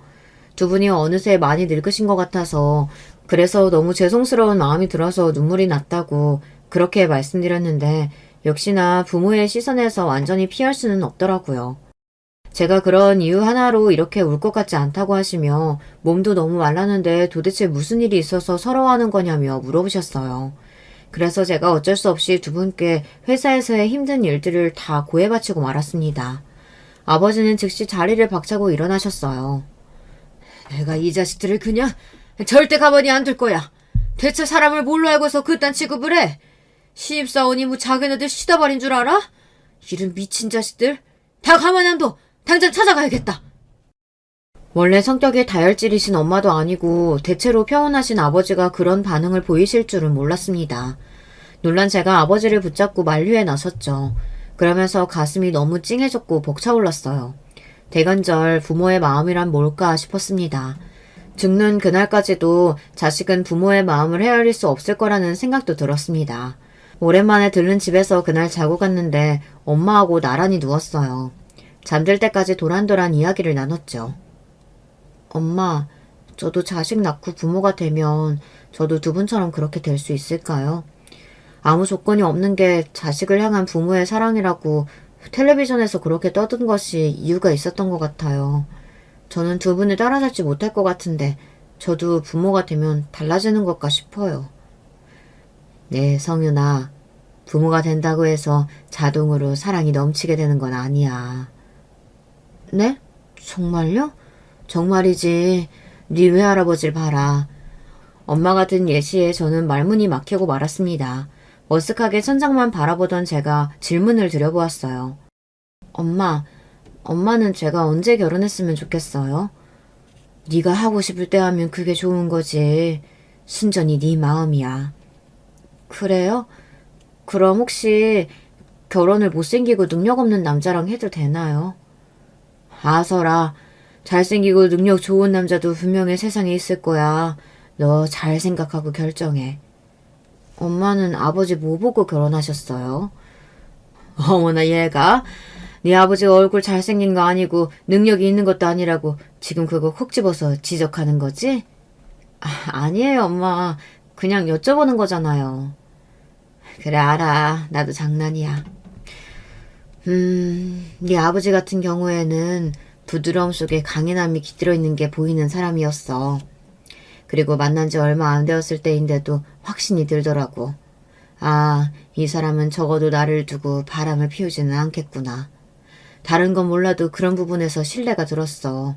두 분이 어느새 많이 늙으신 것 같아서 그래서 너무 죄송스러운 마음이 들어서 눈물이 났다고 그렇게 말씀드렸는데 역시나 부모의 시선에서 완전히 피할 수는 없더라고요. 제가 그런 이유 하나로 이렇게 울 것 같지 않다고 하시며 몸도 너무 말랐는데 도대체 무슨 일이 있어서 서러워하는 거냐며 물어보셨어요. 그래서 제가 어쩔 수 없이 두 분께 회사에서의 힘든 일들을 다 고해 바치고 말았습니다. 아버지는 즉시 자리를 박차고 일어나셨어요. 내가 이 자식들을 그냥 절대 가만히 안 둘 거야. 대체 사람을 뭘로 알고서 그딴 취급을 해? 신입사원이 뭐 자기네들 시다발인 줄 알아? 이런 미친 자식들. 다 가만히 안 둬. 당장 찾아가야겠다. 원래 성격이 다혈질이신 엄마도 아니고 대체로 평온하신 아버지가 그런 반응을 보이실 줄은 몰랐습니다. 놀란 제가 아버지를 붙잡고 만류에 나섰죠. 그러면서 가슴이 너무 찡해졌고 벅차올랐어요. 대관절 부모의 마음이란 뭘까 싶었습니다. 죽는 그날까지도 자식은 부모의 마음을 헤아릴 수 없을 거라는 생각도 들었습니다. 오랜만에 들른 집에서 그날 자고 갔는데 엄마하고 나란히 누웠어요. 잠들 때까지 도란도란 이야기를 나눴죠. 엄마, 저도 자식 낳고 부모가 되면 저도 두 분처럼 그렇게 될 수 있을까요? 아무 조건이 없는 게 자식을 향한 부모의 사랑이라고 텔레비전에서 그렇게 떠든 것이 이유가 있었던 것 같아요. 저는 두 분을 따라잡지 못할 것 같은데 저도 부모가 되면 달라지는 걸까 싶어요. 네, 성윤아. 부모가 된다고 해서 자동으로 사랑이 넘치게 되는 건 아니야. 네? 정말요? 정말이지. 네 외할아버지를 봐라. 엄마가 든 예시에 저는 말문이 막히고 말았습니다. 머쓱하게 천장만 바라보던 제가 질문을 드려보았어요. 엄마는 제가 언제 결혼했으면 좋겠어요? 네가 하고 싶을 때 하면 그게 좋은 거지. 순전히 네 마음이야. 그래요? 그럼 혹시 결혼을 못생기고 능력 없는 남자랑 해도 되나요? 아서라. 잘생기고 능력 좋은 남자도 분명히 세상에 있을 거야. 너 잘 생각하고 결정해. 엄마는 아버지 뭐 보고 결혼하셨어요? 어머나 얘가 네 아버지가 얼굴 잘생긴 거 아니고 능력이 있는 것도 아니라고 지금 그거 콕 집어서 지적하는 거지? 아니에요 엄마. 그냥 여쭤보는 거잖아요. 그래 알아. 나도 장난이야. 네 아버지 같은 경우에는 부드러움 속에 강인함이 깃들어 있는 게 보이는 사람이었어. 그리고 만난 지 얼마 안 되었을 때인데도 확신이 들더라고. 아, 이 사람은 적어도 나를 두고 바람을 피우지는 않겠구나. 다른 건 몰라도 그런 부분에서 신뢰가 들었어.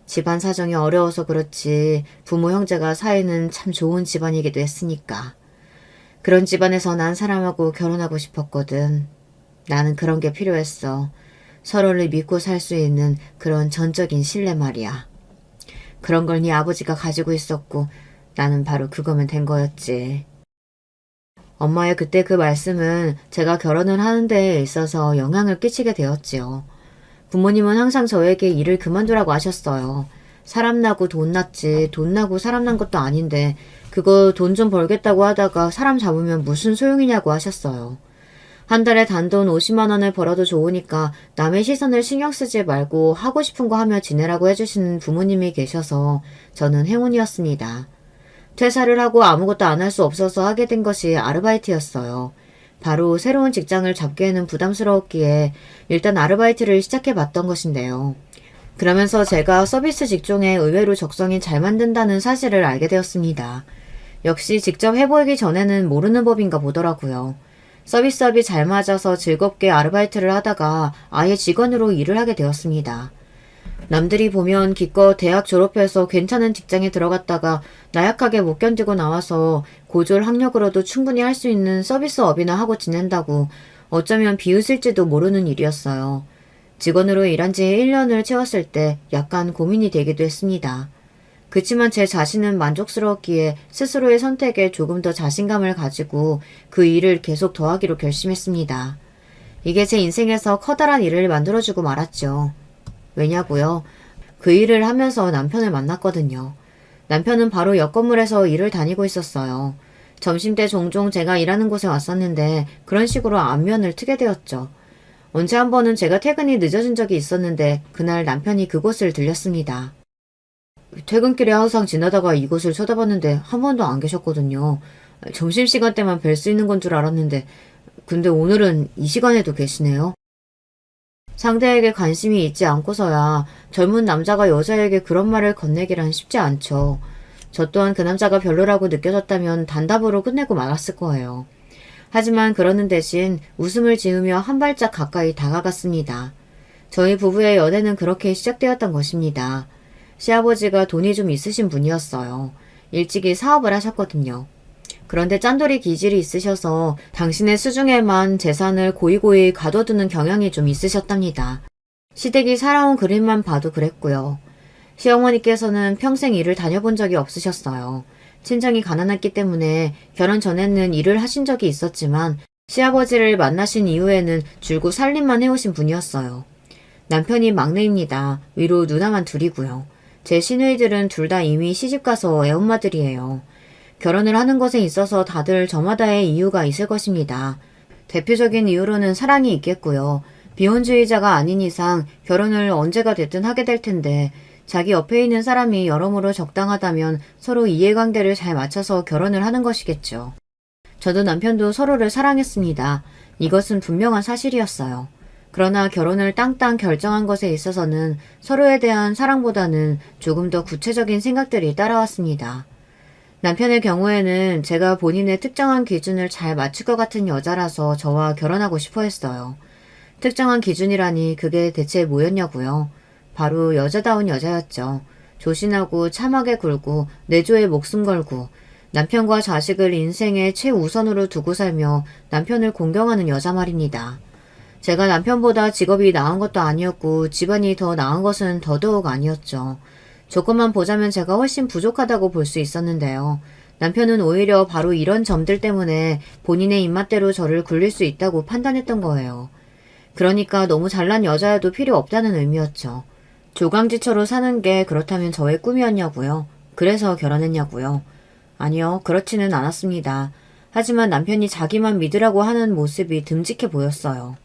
집안 사정이 어려워서 그렇지 부모 형제가 사이는 참 좋은 집안이기도 했으니까. 그런 집안에서 난 사람하고 결혼하고 싶었거든. 나는 그런 게 필요했어. 서로를 믿고 살 수 있는 그런 전적인 신뢰 말이야. 그런 걸 네 아버지가 가지고 있었고 나는 바로 그거면 된 거였지. 엄마의 그때 그 말씀은 제가 결혼을 하는 데에 있어서 영향을 끼치게 되었지요. 부모님은 항상 저에게 일을 그만두라고 하셨어요. 사람 나고 돈 났지 돈 나고 사람 난 것도 아닌데 그거 돈 좀 벌겠다고 하다가 사람 잡으면 무슨 소용이냐고 하셨어요. 한 달에 단돈 50만 원을 벌어도 좋으니까 남의 시선을 신경 쓰지 말고 하고 싶은 거 하며 지내라고 해주시는 부모님이 계셔서 저는 행운이었습니다. 퇴사를 하고 아무것도 안 할 수 없어서 하게 된 것이 아르바이트였어요. 바로 새로운 직장을 잡기에는 부담스러웠기에 일단 아르바이트를 시작해봤던 것인데요. 그러면서 제가 서비스 직종에 의외로 적성이 잘 맞는다는 사실을 알게 되었습니다. 역시 직접 해보기 전에는 모르는 법인가 보더라고요. 서비스업이 잘 맞아서 즐겁게 아르바이트를 하다가 아예 직원으로 일을 하게 되었습니다. 남들이 보면 기껏 대학 졸업해서 괜찮은 직장에 들어갔다가 나약하게 못 견디고 나와서 고졸 학력으로도 충분히 할 수 있는 서비스업이나 하고 지낸다고 어쩌면 비웃을지도 모르는 일이었어요. 직원으로 일한 지 1년을 채웠을 때 약간 고민이 되기도 했습니다. 그치만 제 자신은 만족스러웠기에 스스로의 선택에 조금 더 자신감을 가지고 그 일을 계속 더하기로 결심했습니다. 이게 제 인생에서 커다란 일을 만들어주고 말았죠. 왜냐고요? 그 일을 하면서 남편을 만났거든요. 남편은 바로 옆 건물에서 일을 다니고 있었어요. 점심때 종종 제가 일하는 곳에 왔었는데 그런 식으로 안면을 트게 되었죠. 언제 한 번은 제가 퇴근이 늦어진 적이 있었는데 그날 남편이 그곳을 들렸습니다. 퇴근길에 항상 지나다가 이곳을 쳐다봤는데 한 번도 안 계셨거든요. 점심시간 때만 뵐 수 있는 건 줄 알았는데 근데 오늘은 이 시간에도 계시네요. 상대에게 관심이 있지 않고서야 젊은 남자가 여자에게 그런 말을 건네기란 쉽지 않죠. 저 또한 그 남자가 별로라고 느껴졌다면 단답으로 끝내고 말았을 거예요. 하지만 그러는 대신 웃음을 지으며 한 발짝 가까이 다가갔습니다. 저희 부부의 연애는 그렇게 시작되었던 것입니다. 시아버지가 돈이 좀 있으신 분이었어요. 일찍이 사업을 하셨거든요. 그런데 짠돌이 기질이 있으셔서 당신의 수중에만 재산을 고이고이 가둬두는 경향이 좀 있으셨답니다. 시댁이 살아온 그림만 봐도 그랬고요. 시어머니께서는 평생 일을 다녀본 적이 없으셨어요. 친정이 가난했기 때문에 결혼 전에는 일을 하신 적이 있었지만 시아버지를 만나신 이후에는 줄곧 살림만 해오신 분이었어요. 남편이 막내입니다. 위로 누나만 둘이고요. 제 시누이들은 둘 다 이미 시집가서 애엄마들이에요. 결혼을 하는 것에 있어서 다들 저마다의 이유가 있을 것입니다. 대표적인 이유로는 사랑이 있겠고요. 비혼주의자가 아닌 이상 결혼을 언제가 됐든 하게 될 텐데 자기 옆에 있는 사람이 여러모로 적당하다면 서로 이해관계를 잘 맞춰서 결혼을 하는 것이겠죠. 저도 남편도 서로를 사랑했습니다. 이것은 분명한 사실이었어요. 그러나 결혼을 땅땅 결정한 것에 있어서는 서로에 대한 사랑보다는 조금 더 구체적인 생각들이 따라왔습니다. 남편의 경우에는 제가 본인의 특정한 기준을 잘 맞출 것 같은 여자라서 저와 결혼하고 싶어 했어요. 특정한 기준이라니 그게 대체 뭐였냐고요. 바로 여자다운 여자였죠. 조신하고 참하게 굴고 내조에 목숨 걸고 남편과 자식을 인생의 최우선으로 두고 살며 남편을 공경하는 여자 말입니다. 제가 남편보다 직업이 나은 것도 아니었고 집안이 더 나은 것은 더더욱 아니었죠. 조건만 보자면 제가 훨씬 부족하다고 볼 수 있었는데요. 남편은 오히려 바로 이런 점들 때문에 본인의 입맛대로 저를 굴릴 수 있다고 판단했던 거예요. 그러니까 너무 잘난 여자여도 필요 없다는 의미였죠. 조강지처로 사는 게 그렇다면 저의 꿈이었냐고요. 그래서 결혼했냐고요. 아니요, 그렇지는 않았습니다. 하지만 남편이 자기만 믿으라고 하는 모습이 듬직해 보였어요.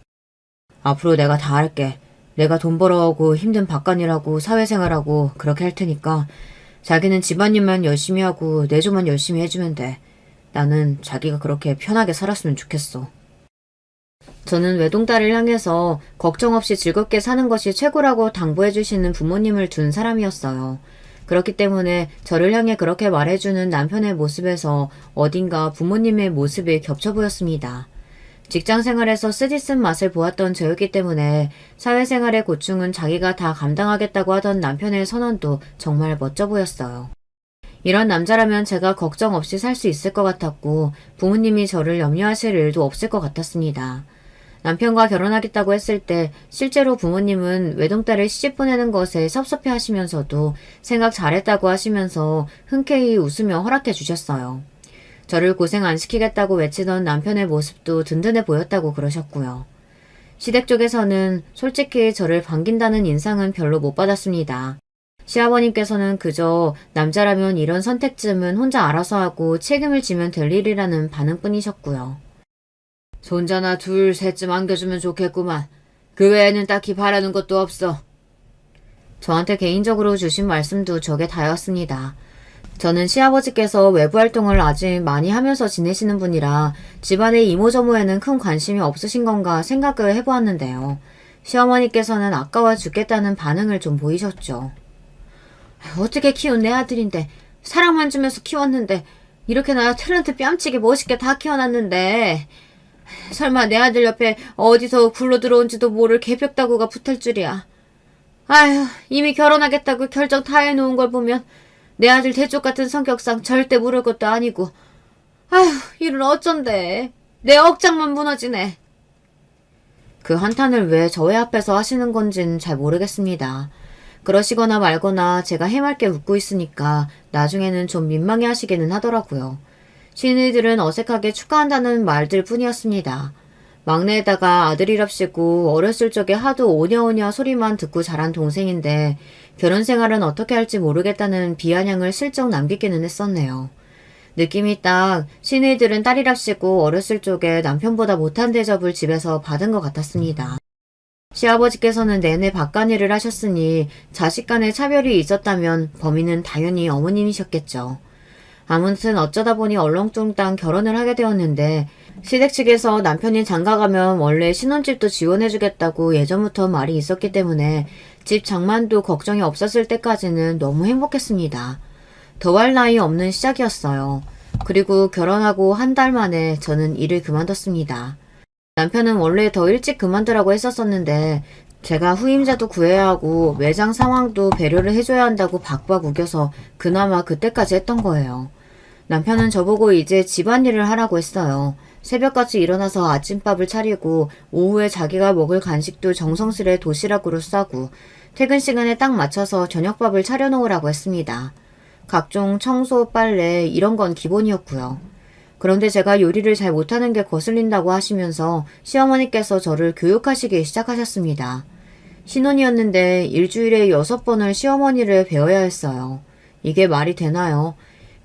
앞으로 내가 다 할게. 내가 돈 벌어오고 힘든 바깥일하고 사회생활하고 그렇게 할 테니까 자기는 집안일만 열심히 하고 내조만 열심히 해주면 돼. 나는 자기가 그렇게 편하게 살았으면 좋겠어. 저는 외동딸을 향해서 걱정 없이 즐겁게 사는 것이 최고라고 당부해주시는 부모님을 둔 사람이었어요. 그렇기 때문에 저를 향해 그렇게 말해주는 남편의 모습에서 어딘가 부모님의 모습이 겹쳐 보였습니다. 직장생활에서 쓰디쓴 맛을 보았던 저였기 때문에 사회생활의 고충은 자기가 다 감당하겠다고 하던 남편의 선언도 정말 멋져 보였어요. 이런 남자라면 제가 걱정 없이 살 수 있을 것 같았고 부모님이 저를 염려하실 일도 없을 것 같았습니다. 남편과 결혼하겠다고 했을 때 실제로 부모님은 외동딸을 시집 보내는 것에 섭섭해 하시면서도 생각 잘했다고 하시면서 흔쾌히 웃으며 허락해 주셨어요. 저를 고생 안 시키겠다고 외치던 남편의 모습도 든든해 보였다고 그러셨고요. 시댁 쪽에서는 솔직히 저를 반긴다는 인상은 별로 못 받았습니다. 시아버님께서는 그저 남자라면 이런 선택쯤은 혼자 알아서 하고 책임을 지면 될 일이라는 반응뿐이셨고요. 손자나 둘, 셋쯤 안겨주면 좋겠구만. 그 외에는 딱히 바라는 것도 없어. 저한테 개인적으로 주신 말씀도 저게 다였습니다. 저는 시아버지께서 외부 활동을 아직 많이 하면서 지내시는 분이라 집안의 이모저모에는 큰 관심이 없으신 건가 생각을 해보았는데요. 시어머니께서는 아까워 죽겠다는 반응을 좀 보이셨죠. 어떻게 키운 내 아들인데 사랑만 주면서 키웠는데 이렇게나 탤런트 뺨치게 멋있게 다 키워놨는데 설마 내 아들 옆에 어디서 굴러들어온지도 모를 개벽다구가 붙을 줄이야. 아휴, 이미 결혼하겠다고 결정 다 해놓은 걸 보면 내 아들 대쪽 같은 성격상 절대 모를 것도 아니고 아휴, 이를 어쩐대. 내 억장만 무너지네. 그 한탄을 왜 저의 앞에서 하시는 건진 잘 모르겠습니다. 그러시거나 말거나 제가 해맑게 웃고 있으니까 나중에는 좀 민망해 하시기는 하더라고요. 시누이들은 어색하게 축하한다는 말들 뿐이었습니다. 막내에다가 아들이랍시고 어렸을 적에 하도 오냐오냐 소리만 듣고 자란 동생인데 결혼 생활은 어떻게 할지 모르겠다는 비아냥을 슬쩍 남기기는 했었네요. 느낌이 딱 시누이들은 딸이랍시고 어렸을 적에 남편보다 못한 대접을 집에서 받은 것 같았습니다. 시아버지께서는 내내 바깥일을 하셨으니 자식 간의 차별이 있었다면 범인은 당연히 어머님이셨겠죠. 아무튼 어쩌다 보니 얼렁뚱땅 결혼을 하게 되었는데 시댁 측에서 남편이 장가가면 원래 신혼집도 지원해주겠다고 예전부터 말이 있었기 때문에 집 장만도 걱정이 없었을 때까지는 너무 행복했습니다. 더할 나위 없는 시작이었어요. 그리고 결혼하고 한 달 만에 저는 일을 그만뒀습니다. 남편은 원래 더 일찍 그만두라고 했었었는데 제가 후임자도 구해야 하고 매장 상황도 배려를 해줘야 한다고 박박 우겨서 그나마 그때까지 했던 거예요. 남편은 저보고 이제 집안일을 하라고 했어요. 새벽같이 일어나서 아침밥을 차리고 오후에 자기가 먹을 간식도 정성스레 도시락으로 싸고 퇴근 시간에 딱 맞춰서 저녁밥을 차려놓으라고 했습니다. 각종 청소, 빨래 이런 건 기본이었고요. 그런데 제가 요리를 잘 못하는 게 거슬린다고 하시면서 시어머니께서 저를 교육하시기 시작하셨습니다. 신혼이었는데 일주일에 6번을 시어머니를 배워야 했어요. 이게 말이 되나요?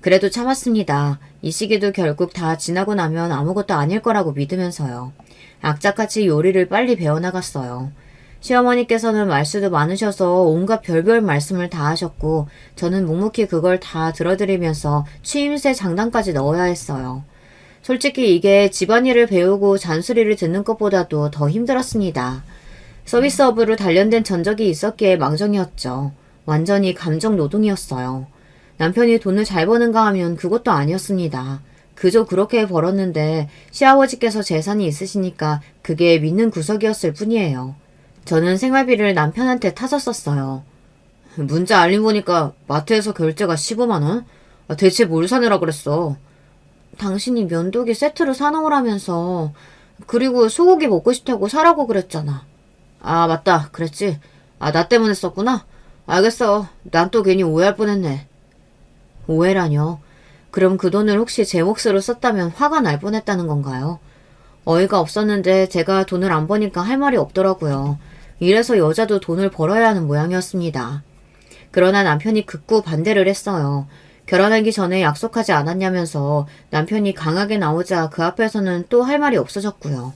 그래도 참았습니다. 이 시기도 결국 다 지나고 나면 아무것도 아닐 거라고 믿으면서요. 악착같이 요리를 빨리 배워나갔어요. 시어머니께서는 말수도 많으셔서 온갖 별별 말씀을 다 하셨고 저는 묵묵히 그걸 다 들어드리면서 취임새 장단까지 넣어야 했어요. 솔직히 이게 집안일을 배우고 잔소리를 듣는 것보다도 더 힘들었습니다. 서비스업으로 단련된 전적이 있었기에 망정이었죠. 완전히 감정 노동이었어요. 남편이 돈을 잘 버는가 하면 그것도 아니었습니다. 그저 그렇게 벌었는데 시아버지께서 재산이 있으시니까 그게 믿는 구석이었을 뿐이에요. 저는 생활비를 남편한테 타서 썼어요. 문자 알림 보니까 마트에서 결제가 15만 원? 대체 뭘 사느라 그랬어? 당신이 면도기 세트로 사놓으라면서. 그리고 소고기 먹고 싶다고 사라고 그랬잖아. 아, 맞다. 그랬지. 아, 나 때문에 썼구나. 알겠어. 난 또 괜히 오해할 뻔했네. 오해라뇨? 그럼 그 돈을 혹시 제 몫으로 썼다면 화가 날 뻔했다는 건가요? 어이가 없었는데 제가 돈을 안 버니까 할 말이 없더라고요. 이래서 여자도 돈을 벌어야 하는 모양이었습니다. 그러나 남편이 극구 반대를 했어요. 결혼하기 전에 약속하지 않았냐면서 남편이 강하게 나오자 그 앞에서는 또 할 말이 없어졌고요.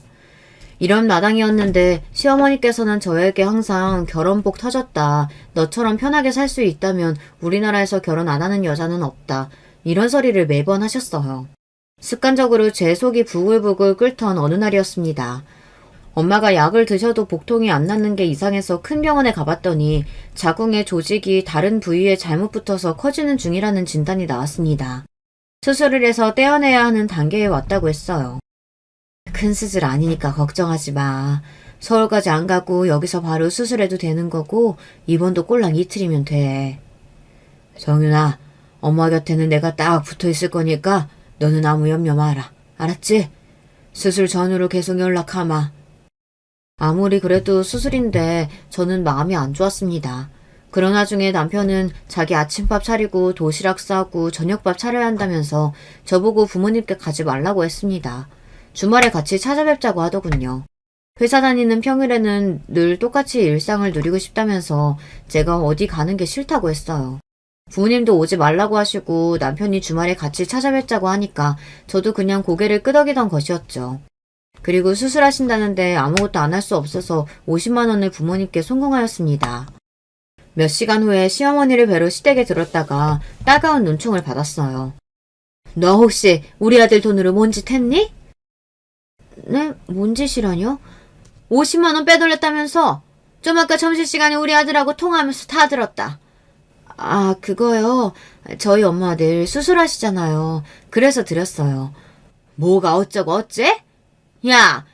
이런 마당이었는데 시어머니께서는 저에게 항상 결혼복 터졌다. 너처럼 편하게 살 수 있다면 우리나라에서 결혼 안 하는 여자는 없다. 이런 소리를 매번 하셨어요. 습관적으로 제 속이 부글부글 끓던 어느 날이었습니다. 엄마가 약을 드셔도 복통이 안 낫는 게 이상해서 큰 병원에 가봤더니 자궁의 조직이 다른 부위에 잘못 붙어서 커지는 중이라는 진단이 나왔습니다. 수술을 해서 떼어내야 하는 단계에 왔다고 했어요. 큰 수술 아니니까 걱정하지 마. 서울까지 안 가고 여기서 바로 수술해도 되는 거고 입원도 꼴랑 이틀이면 돼. 정윤아, 엄마 곁에는 내가 딱 붙어 있을 거니까 너는 아무 염려 마라. 알았지? 수술 전후로 계속 연락하마. 아무리 그래도 수술인데 저는 마음이 안 좋았습니다. 그런 와중에 남편은 자기 아침밥 차리고 도시락 싸고 저녁밥 차려야 한다면서 저보고 부모님께 가지 말라고 했습니다. 주말에 같이 찾아뵙자고 하더군요. 회사 다니는 평일에는 늘 똑같이 일상을 누리고 싶다면서 제가 어디 가는 게 싫다고 했어요. 부모님도 오지 말라고 하시고 남편이 주말에 같이 찾아뵙자고 하니까 저도 그냥 고개를 끄덕이던 것이었죠. 그리고 수술하신다는데 아무것도 안 할 수 없어서 50만 원을 부모님께 송금하였습니다. 몇 시간 후에 시어머니를 뵈러 시댁에 들었다가 따가운 눈총을 받았어요. 너 혹시 우리 아들 돈으로 뭔 짓 했니? 네? 뭔 짓이라뇨? 50만 원 빼돌렸다면서? 좀 아까 점심시간에 우리 아들하고 통화하면서 다 들었다. 아, 그거요. 저희 엄마 내일 수술하시잖아요. 그래서 드렸어요. 뭐가 어쩌고 어째? 야,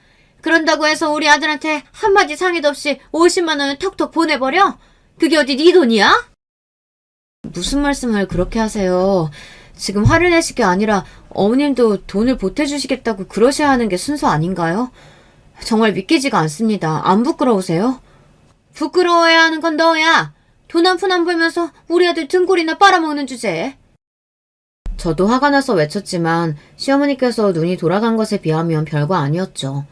그런다고 해서 우리 아들한테 한마디 상의도 없이 50만 원을 턱턱 보내버려? 그게 어디 네 돈이야? 무슨 말씀을 그렇게 하세요. 지금 화를 내실 게 아니라 어머님도 돈을 보태주시겠다고 그러셔야 하는 게 순서 아닌가요? 정말 믿기지가 않습니다. 안 부끄러우세요? 부끄러워야 하는 건 너야. 돈 한 푼 안 벌면서 우리 아들 등골이나 빨아먹는 주제에. 저도 화가 나서 외쳤지만 시어머니께서 눈이 돌아간 것에 비하면 별거 아니었죠.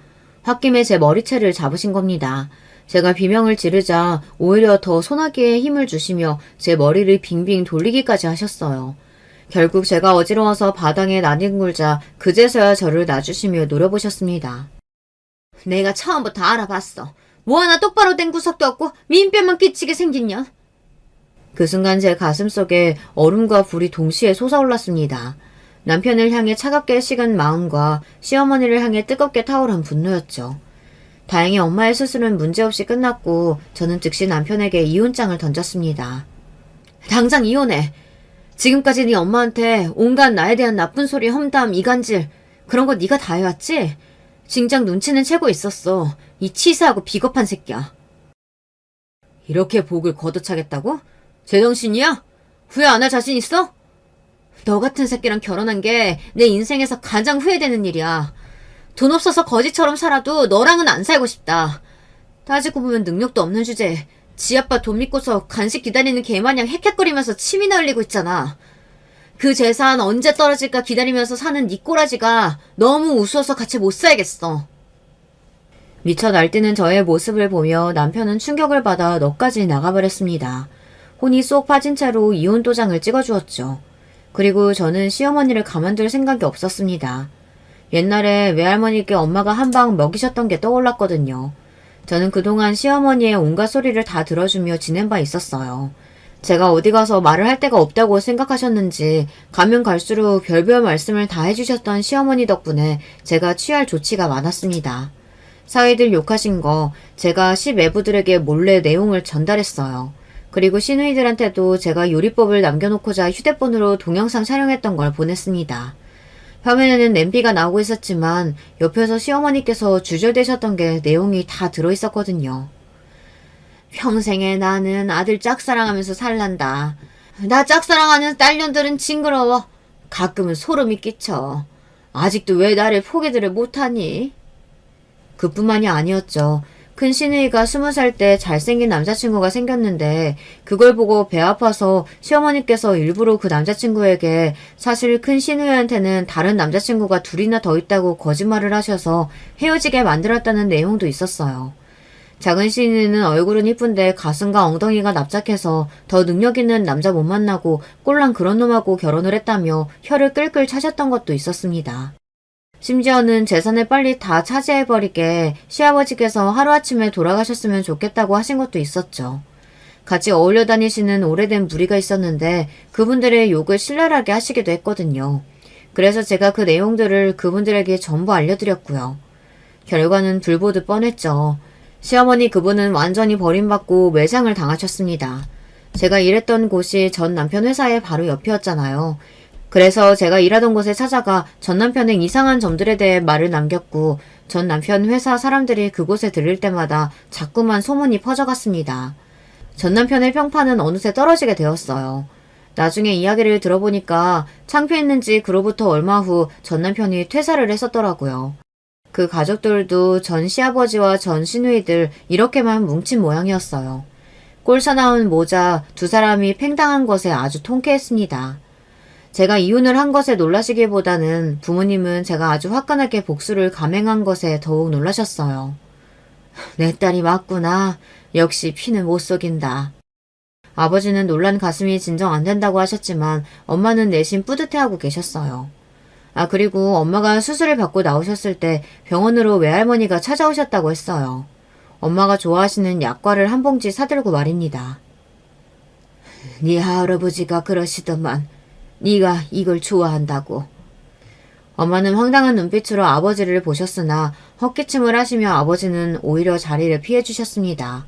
홧김에 제 머리채를 잡으신 겁니다. 제가 비명을 지르자 오히려 더 소나기에 힘을 주시며 제 머리를 빙빙 돌리기까지 하셨어요. 결국 제가 어지러워서 바닥에 나뒹굴자 그제서야 저를 놔주시며 노려보셨습니다. 내가 처음부터 알아봤어. 뭐 하나 똑바로 된 구석도 없고 민폐만 끼치게 생긴 년. 그 순간 제 가슴 속에 얼음과 불이 동시에 솟아올랐습니다. 남편을 향해 차갑게 식은 마음과 시어머니를 향해 뜨겁게 타오른 분노였죠. 다행히 엄마의 수술은 문제없이 끝났고 저는 즉시 남편에게 이혼장을 던졌습니다. 당장 이혼해. 지금까지 네 엄마한테 온갖 나에 대한 나쁜 소리, 험담, 이간질 그런 거 네가 다 해왔지? 진작 눈치는 채고 있었어. 이 치사하고 비겁한 새끼야. 이렇게 복을 걷어차겠다고? 제정신이야? 후회 안 할 자신 있어? 너 같은 새끼랑 결혼한 게 내 인생에서 가장 후회되는 일이야. 돈 없어서 거지처럼 살아도 너랑은 안 살고 싶다. 따지고 보면 능력도 없는 주제에 지 아빠 돈 믿고서 간식 기다리는 개마냥 헥헥거리면서 침이나 흘리고 있잖아. 그 재산 언제 떨어질까 기다리면서 사는 네 꼬라지가 너무 우스워서 같이 못 살겠어. 미쳐 날뛰는 저의 모습을 보며 남편은 충격을 받아 넋까지 나가버렸습니다. 혼이 쏙 빠진 채로 이혼 도장을 찍어주었죠. 그리고 저는 시어머니를 가만둘 생각이 없었습니다. 옛날에 외할머니께 엄마가 한 방 먹이셨던 게 떠올랐거든요. 저는 그동안 시어머니의 온갖 소리를 다 들어주며 지낸 바 있었어요. 제가 어디 가서 말을 할 데가 없다고 생각하셨는지 가면 갈수록 별별 말씀을 다 해주셨던 시어머니 덕분에 제가 취할 조치가 많았습니다. 사위들 욕하신 거 제가 시매부들에게 몰래 내용을 전달했어요. 그리고 시누이들한테도 제가 요리법을 남겨놓고자 휴대폰으로 동영상 촬영했던 걸 보냈습니다. 화면에는 냄비가 나오고 있었지만 옆에서 시어머니께서 주절되셨던 게 내용이 다 들어있었거든요. 평생에 나는 아들 짝사랑하면서 살란다. 나 짝사랑하는 딸년들은 징그러워. 가끔은 소름이 끼쳐. 아직도 왜 나를 포기들을 못하니? 그뿐만이 아니었죠. 큰 시누이가 20살 때 잘생긴 남자친구가 생겼는데 그걸 보고 배 아파서 시어머니께서 일부러 그 남자친구에게 사실 큰 시누이한테는 다른 남자친구가 둘이나 더 있다고 거짓말을 하셔서 헤어지게 만들었다는 내용도 있었어요. 작은 시누이는 얼굴은 이쁜데 가슴과 엉덩이가 납작해서 더 능력 있는 남자 못 만나고 꼴랑 그런 놈하고 결혼을 했다며 혀를 끌끌 차셨던 것도 있었습니다. 심지어는 재산을 빨리 다 차지해버리게 시아버지께서 하루아침에 돌아가셨으면 좋겠다고 하신 것도 있었죠. 같이 어울려 다니시는 오래된 무리가 있었는데 그분들의 욕을 신랄하게 하시기도 했거든요. 그래서 제가 그 내용들을 그분들에게 전부 알려드렸고요. 결과는 불보듯 뻔했죠. 시어머니 그분은 완전히 버림받고 매장을 당하셨습니다. 제가 일했던 곳이 전 남편 회사의 바로 옆이었잖아요. 그래서 제가 일하던 곳에 찾아가 전 남편의 이상한 점들에 대해 말을 남겼고 전 남편 회사 사람들이 그곳에 들릴 때마다 자꾸만 소문이 퍼져갔습니다. 전 남편의 평판은 어느새 떨어지게 되었어요. 나중에 이야기를 들어보니까 창피했는지 그로부터 얼마 후 전 남편이 퇴사를 했었더라고요. 그 가족들도 전 시아버지와 전 시누이들 이렇게만 뭉친 모양이었어요. 꼴사나운 모자 두 사람이 팽당한 것에 아주 통쾌했습니다. 제가 이혼을 한 것에 놀라시기보다는 부모님은 제가 아주 화끈하게 복수를 감행한 것에 더욱 놀라셨어요. 내 딸이 맞구나. 역시 피는 못 속인다. 아버지는 놀란 가슴이 진정 안 된다고 하셨지만 엄마는 내심 뿌듯해하고 계셨어요. 그리고 엄마가 수술을 받고 나오셨을 때 병원으로 외할머니가 찾아오셨다고 했어요. 엄마가 좋아하시는 약과를 한 봉지 사들고 말입니다. 네 할아버지가 그러시더만 네가 이걸 좋아한다고. 엄마는 황당한 눈빛으로 아버지를 보셨으나 헛기침을 하시며 아버지는 오히려 자리를 피해주셨습니다.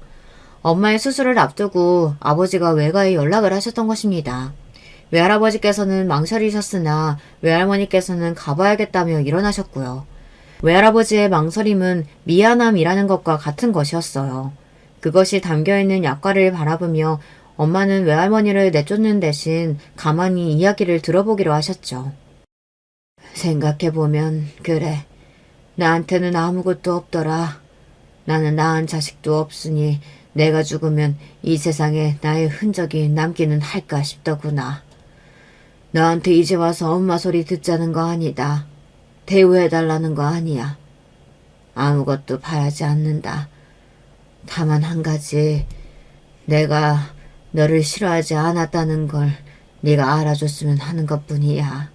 엄마의 수술을 앞두고 아버지가 외가에 연락을 하셨던 것입니다. 외할아버지께서는 망설이셨으나 외할머니께서는 가봐야겠다며 일어나셨고요. 외할아버지의 망설임은 미안함이라는 것과 같은 것이었어요. 그것이 담겨있는 약과를 바라보며 엄마는 외할머니를 내쫓는 대신 가만히 이야기를 들어보기로 하셨죠. 생각해보면 그래. 나한테는 아무것도 없더라. 나는 낳은 자식도 없으니 내가 죽으면 이 세상에 나의 흔적이 남기는 할까 싶더구나. 너한테 이제 와서 엄마 소리 듣자는 거 아니다. 대우해달라는 거 아니야. 아무것도 바라지 않는다. 다만 한 가지, 내가 너를 싫어하지 않았다는 걸 네가 알아줬으면 하는 것뿐이야.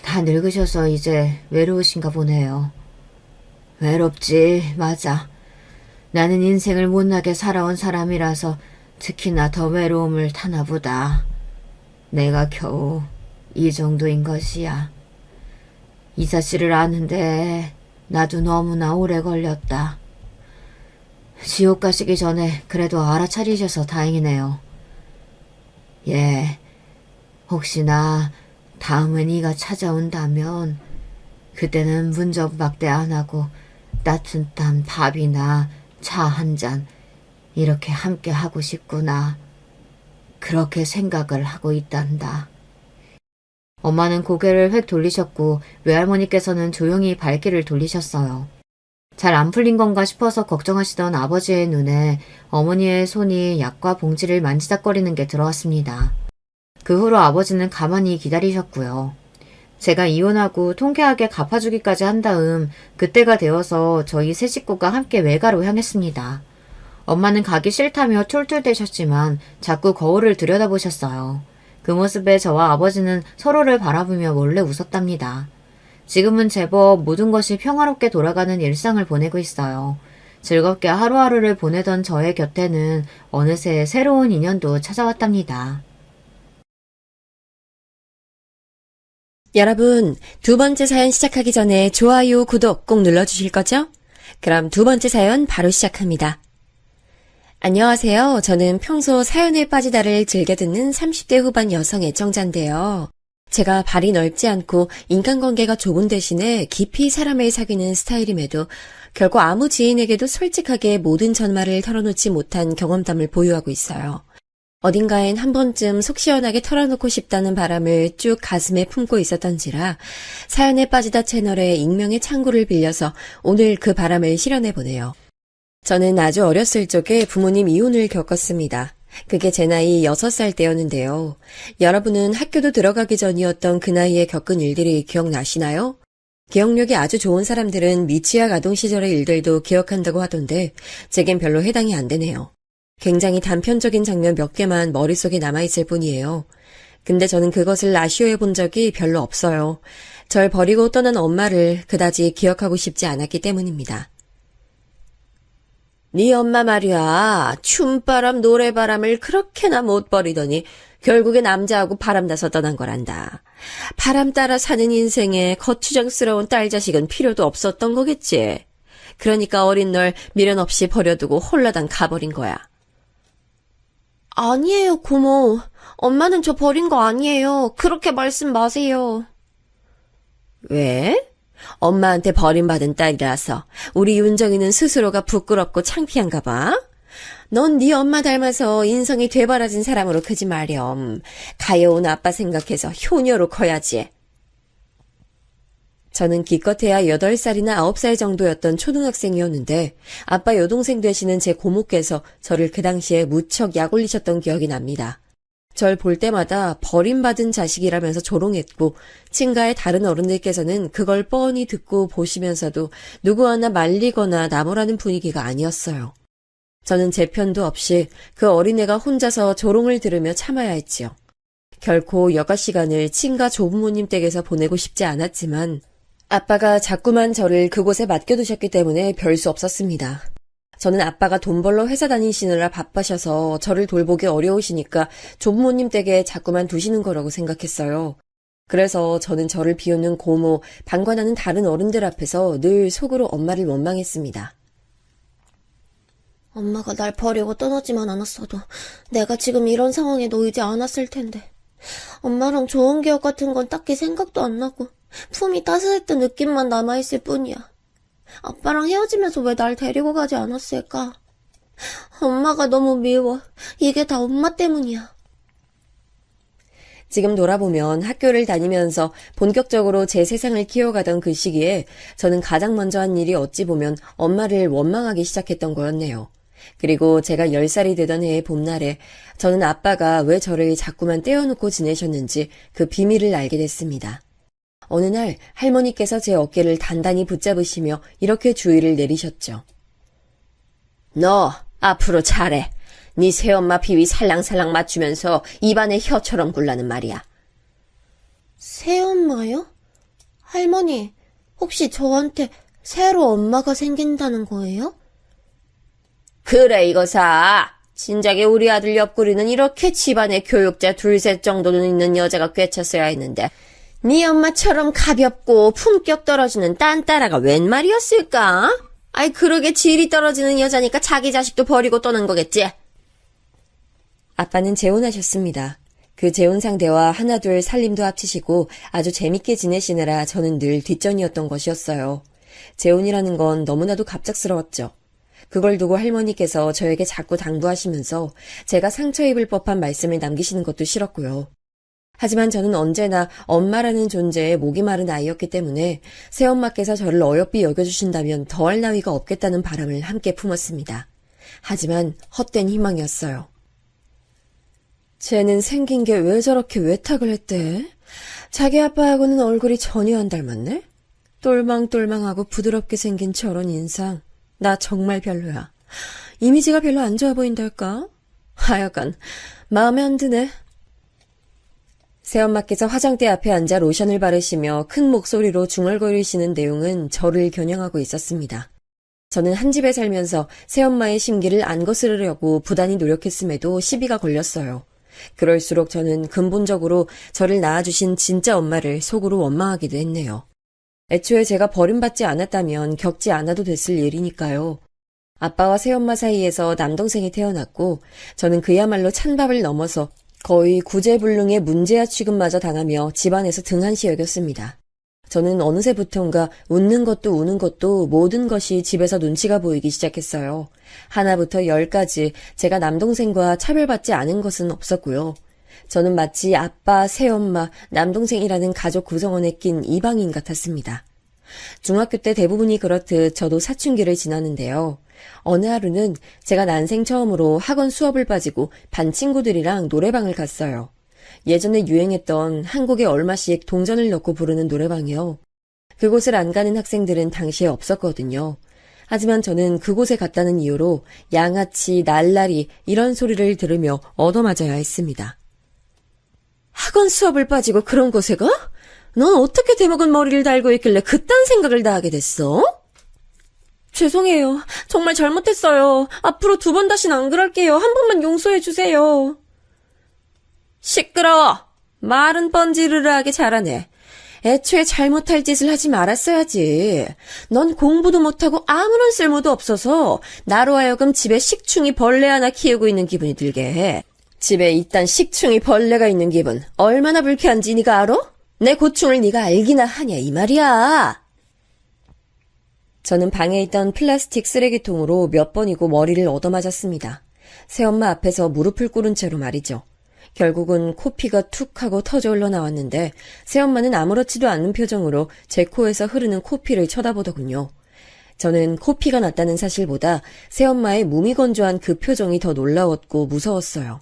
다 늙으셔서 이제 외로우신가 보네요. 외롭지, 맞아. 나는 인생을 못나게 살아온 사람이라서 특히나 더 외로움을 타나 보다. 내가 겨우 이 정도인 것이야. 이 사실을 아는데 나도 너무나 오래 걸렸다. 지옥 가시기 전에 그래도 알아차리셔서 다행이네요. 예, 혹시나 다음에 네가 찾아온다면 그때는 문전박대 안 하고 따뜻한 밥이나 차 한 잔 이렇게 함께 하고 싶구나. 그렇게 생각을 하고 있단다. 엄마는 고개를 획 돌리셨고 외할머니께서는 조용히 발길을 돌리셨어요. 잘 안 풀린 건가 싶어서 걱정하시던 아버지의 눈에 어머니의 손이 약과 봉지를 만지작거리는 게 들어왔습니다. 그 후로 아버지는 가만히 기다리셨고요. 제가 이혼하고 통쾌하게 갚아주기까지 한 다음 그때가 되어서 저희 세 식구가 함께 외가로 향했습니다. 엄마는 가기 싫다며 툴툴대셨지만 자꾸 거울을 들여다보셨어요. 그 모습에 저와 아버지는 서로를 바라보며 몰래 웃었답니다. 지금은 제법 모든 것이 평화롭게 돌아가는 일상을 보내고 있어요. 즐겁게 하루하루를 보내던 저의 곁에는 어느새 새로운 인연도 찾아왔답니다. 여러분, 두 번째 사연 시작하기 전에 좋아요, 구독 꼭 눌러주실 거죠? 그럼 두 번째 사연 바로 시작합니다. 안녕하세요. 저는 평소 사연에 빠지다를 즐겨 듣는 30대 후반 여성 애청자인데요. 제가 발이 넓지 않고 인간관계가 좁은 대신에 깊이 사람을 사귀는 스타일임에도 결코 아무 지인에게도 솔직하게 모든 전말을 털어놓지 못한 경험담을 보유하고 있어요. 어딘가엔 한 번쯤 속 시원하게 털어놓고 싶다는 바람을 쭉 가슴에 품고 있었던지라 사연에 빠지다 채널에 익명의 창구를 빌려서 오늘 그 바람을 실현해보네요. 저는 아주 어렸을 적에 부모님 이혼을 겪었습니다. 그게 제 나이 6살 때였는데요. 여러분은 학교도 들어가기 전이었던 그 나이에 겪은 일들이 기억나시나요? 기억력이 아주 좋은 사람들은 미취학 아동 시절의 일들도 기억한다고 하던데 제겐 별로 해당이 안 되네요. 굉장히 단편적인 장면 몇 개만 머릿속에 남아있을 뿐이에요. 근데 저는 그것을 아쉬워해 본 적이 별로 없어요. 절 버리고 떠난 엄마를 그다지 기억하고 싶지 않았기 때문입니다. 네 엄마 말이야. 춤바람 노래바람을 그렇게나 못 버리더니 결국에 남자하고 바람나서 떠난 거란다. 바람 따라 사는 인생에 거추장스러운 딸 자식은 필요도 없었던 거겠지. 그러니까 어린 널 미련 없이 버려두고 홀라당 가버린 거야. 아니에요, 고모. 엄마는 저 버린 거 아니에요. 그렇게 말씀 마세요. 왜? 엄마한테 버림받은 딸이라서 우리 윤정이는 스스로가 부끄럽고 창피한가 봐? 넌 네 엄마 닮아서 인성이 되바라진 사람으로 크지 마렴. 가여운 아빠 생각해서 효녀로 커야지. 저는 기껏해야 8살이나 9살 정도였던 초등학생이었는데 아빠 여동생 되시는 제 고모께서 저를 그 당시에 무척 약올리셨던 기억이 납니다. 절 볼 때마다 버림받은 자식이라면서 조롱했고 친가의 다른 어른들께서는 그걸 뻔히 듣고 보시면서도 누구 하나 말리거나 나무라는 분위기가 아니었어요. 저는 제 편도 없이 그 어린애가 혼자서 조롱을 들으며 참아야 했지요. 결코 여가 시간을 친가 조부모님 댁에서 보내고 싶지 않았지만 아빠가 자꾸만 저를 그곳에 맡겨두셨기 때문에 별 수 없었습니다. 저는 아빠가 돈 벌러 회사 다니시느라 바빠셔서 저를 돌보기 어려우시니까 조부모님 댁에 자꾸만 두시는 거라고 생각했어요. 그래서 저는 저를 비우는 고모, 방관하는 다른 어른들 앞에서 늘 속으로 엄마를 원망했습니다. 엄마가 날 버리고 떠나지만 않았어도 내가 지금 이런 상황에 놓이지 않았을 텐데. 엄마랑 좋은 기억 같은 건 딱히 생각도 안 나고 품이 따스했던 느낌만 남아있을 뿐이야. 아빠랑 헤어지면서 왜 날 데리고 가지 않았을까? 엄마가 너무 미워. 이게 다 엄마 때문이야. 지금 돌아보면 학교를 다니면서 본격적으로 제 세상을 키워가던 그 시기에 저는 가장 먼저 한 일이 어찌 보면 엄마를 원망하기 시작했던 거였네요. 그리고 제가 10살이 되던 해의 봄날에 저는 아빠가 왜 저를 자꾸만 떼어놓고 지내셨는지 그 비밀을 알게 됐습니다. 어느 날 할머니께서 제 어깨를 단단히 붙잡으시며 이렇게 주의를 내리셨죠. 너 앞으로 잘해. 네 새엄마 비위 살랑살랑 맞추면서 입안에 혀처럼 굴라는 말이야. 새엄마요? 할머니, 혹시 저한테 새로 엄마가 생긴다는 거예요? 그래 이거사. 진작에 우리 아들 옆구리는 이렇게 집안에 교육자 둘셋 정도는 있는 여자가 꿰찼어야 했는데 네 엄마처럼 가볍고 품격 떨어지는 딴따라가 웬 말이었을까? 아이 그러게 질이 떨어지는 여자니까 자기 자식도 버리고 떠는 거겠지. 아빠는 재혼하셨습니다. 그 재혼 상대와 하나둘 살림도 합치시고 아주 재밌게 지내시느라 저는 늘 뒷전이었던 것이었어요. 재혼이라는 건 너무나도 갑작스러웠죠. 그걸 두고 할머니께서 저에게 자꾸 당부하시면서 제가 상처 입을 법한 말씀을 남기시는 것도 싫었고요. 하지만 저는 언제나 엄마라는 존재에 목이 마른 아이였기 때문에 새엄마께서 저를 어여삐 여겨주신다면 더할 나위가 없겠다는 바람을 함께 품었습니다. 하지만 헛된 희망이었어요. 쟤는 생긴 게 왜 저렇게 외탁을 했대? 자기 아빠하고는 얼굴이 전혀 안 닮았네? 똘망똘망하고 부드럽게 생긴 저런 인상. 나 정말 별로야. 이미지가 별로 안 좋아 보인달까? 하여간 마음에 안 드네. 새엄마께서 화장대 앞에 앉아 로션을 바르시며 큰 목소리로 중얼거리시는 내용은 저를 겨냥하고 있었습니다. 저는 한 집에 살면서 새엄마의 심기를 안 거스르려고 부단히 노력했음에도 시비가 걸렸어요. 그럴수록 저는 근본적으로 저를 낳아주신 진짜 엄마를 속으로 원망하기도 했네요. 애초에 제가 버림받지 않았다면 겪지 않아도 됐을 일이니까요. 아빠와 새엄마 사이에서 남동생이 태어났고 저는 그야말로 찬밥을 넘어서 거의 구제불능의 문제아 취급마저 당하며 집안에서 등한시 여겼습니다. 저는 어느새부턴가 웃는 것도 우는 것도 모든 것이 집에서 눈치가 보이기 시작했어요. 하나부터 10까지 제가 남동생과 차별받지 않은 것은 없었고요. 저는 마치 아빠, 새엄마, 남동생이라는 가족 구성원에 낀 이방인 같았습니다. 중학교 때 대부분이 그렇듯 저도 사춘기를 지났는데요. 어느 하루는 제가 난생 처음으로 학원 수업을 빠지고 반 친구들이랑 노래방을 갔어요. 예전에 유행했던 한 곡에 얼마씩 동전을 넣고 부르는 노래방이요. 그곳을 안 가는 학생들은 당시에 없었거든요. 하지만 저는 그곳에 갔다는 이유로 양아치, 날라리 이런 소리를 들으며 얻어맞아야 했습니다. 학원 수업을 빠지고 그런 곳에 가? 넌 어떻게 대먹은 머리를 달고 있길래 그딴 생각을 다 하게 됐어? 죄송해요. 정말 잘못했어요. 앞으로 2번 다신 안 그럴게요. 한 번만 용서해 주세요. 시끄러워. 말은 뻔지르르하게 잘하네. 애초에 잘못할 짓을 하지 말았어야지. 넌 공부도 못하고 아무런 쓸모도 없어서 나로 하여금 집에 식충이 벌레 하나 키우고 있는 기분이 들게 해. 집에 이딴 식충이 벌레가 있는 기분 얼마나 불쾌한지 네가 알아? 내 고충을 네가 알기나 하냐 이 말이야. 저는 방에 있던 플라스틱 쓰레기통으로 몇 번이고 머리를 얻어맞았습니다. 새엄마 앞에서 무릎을 꿇은 채로 말이죠. 결국은 코피가 툭 하고 터져 흘러나왔는데 새엄마는 아무렇지도 않은 표정으로 제 코에서 흐르는 코피를 쳐다보더군요. 저는 코피가 났다는 사실보다 새엄마의 무미건조한 그 표정이 더 놀라웠고 무서웠어요.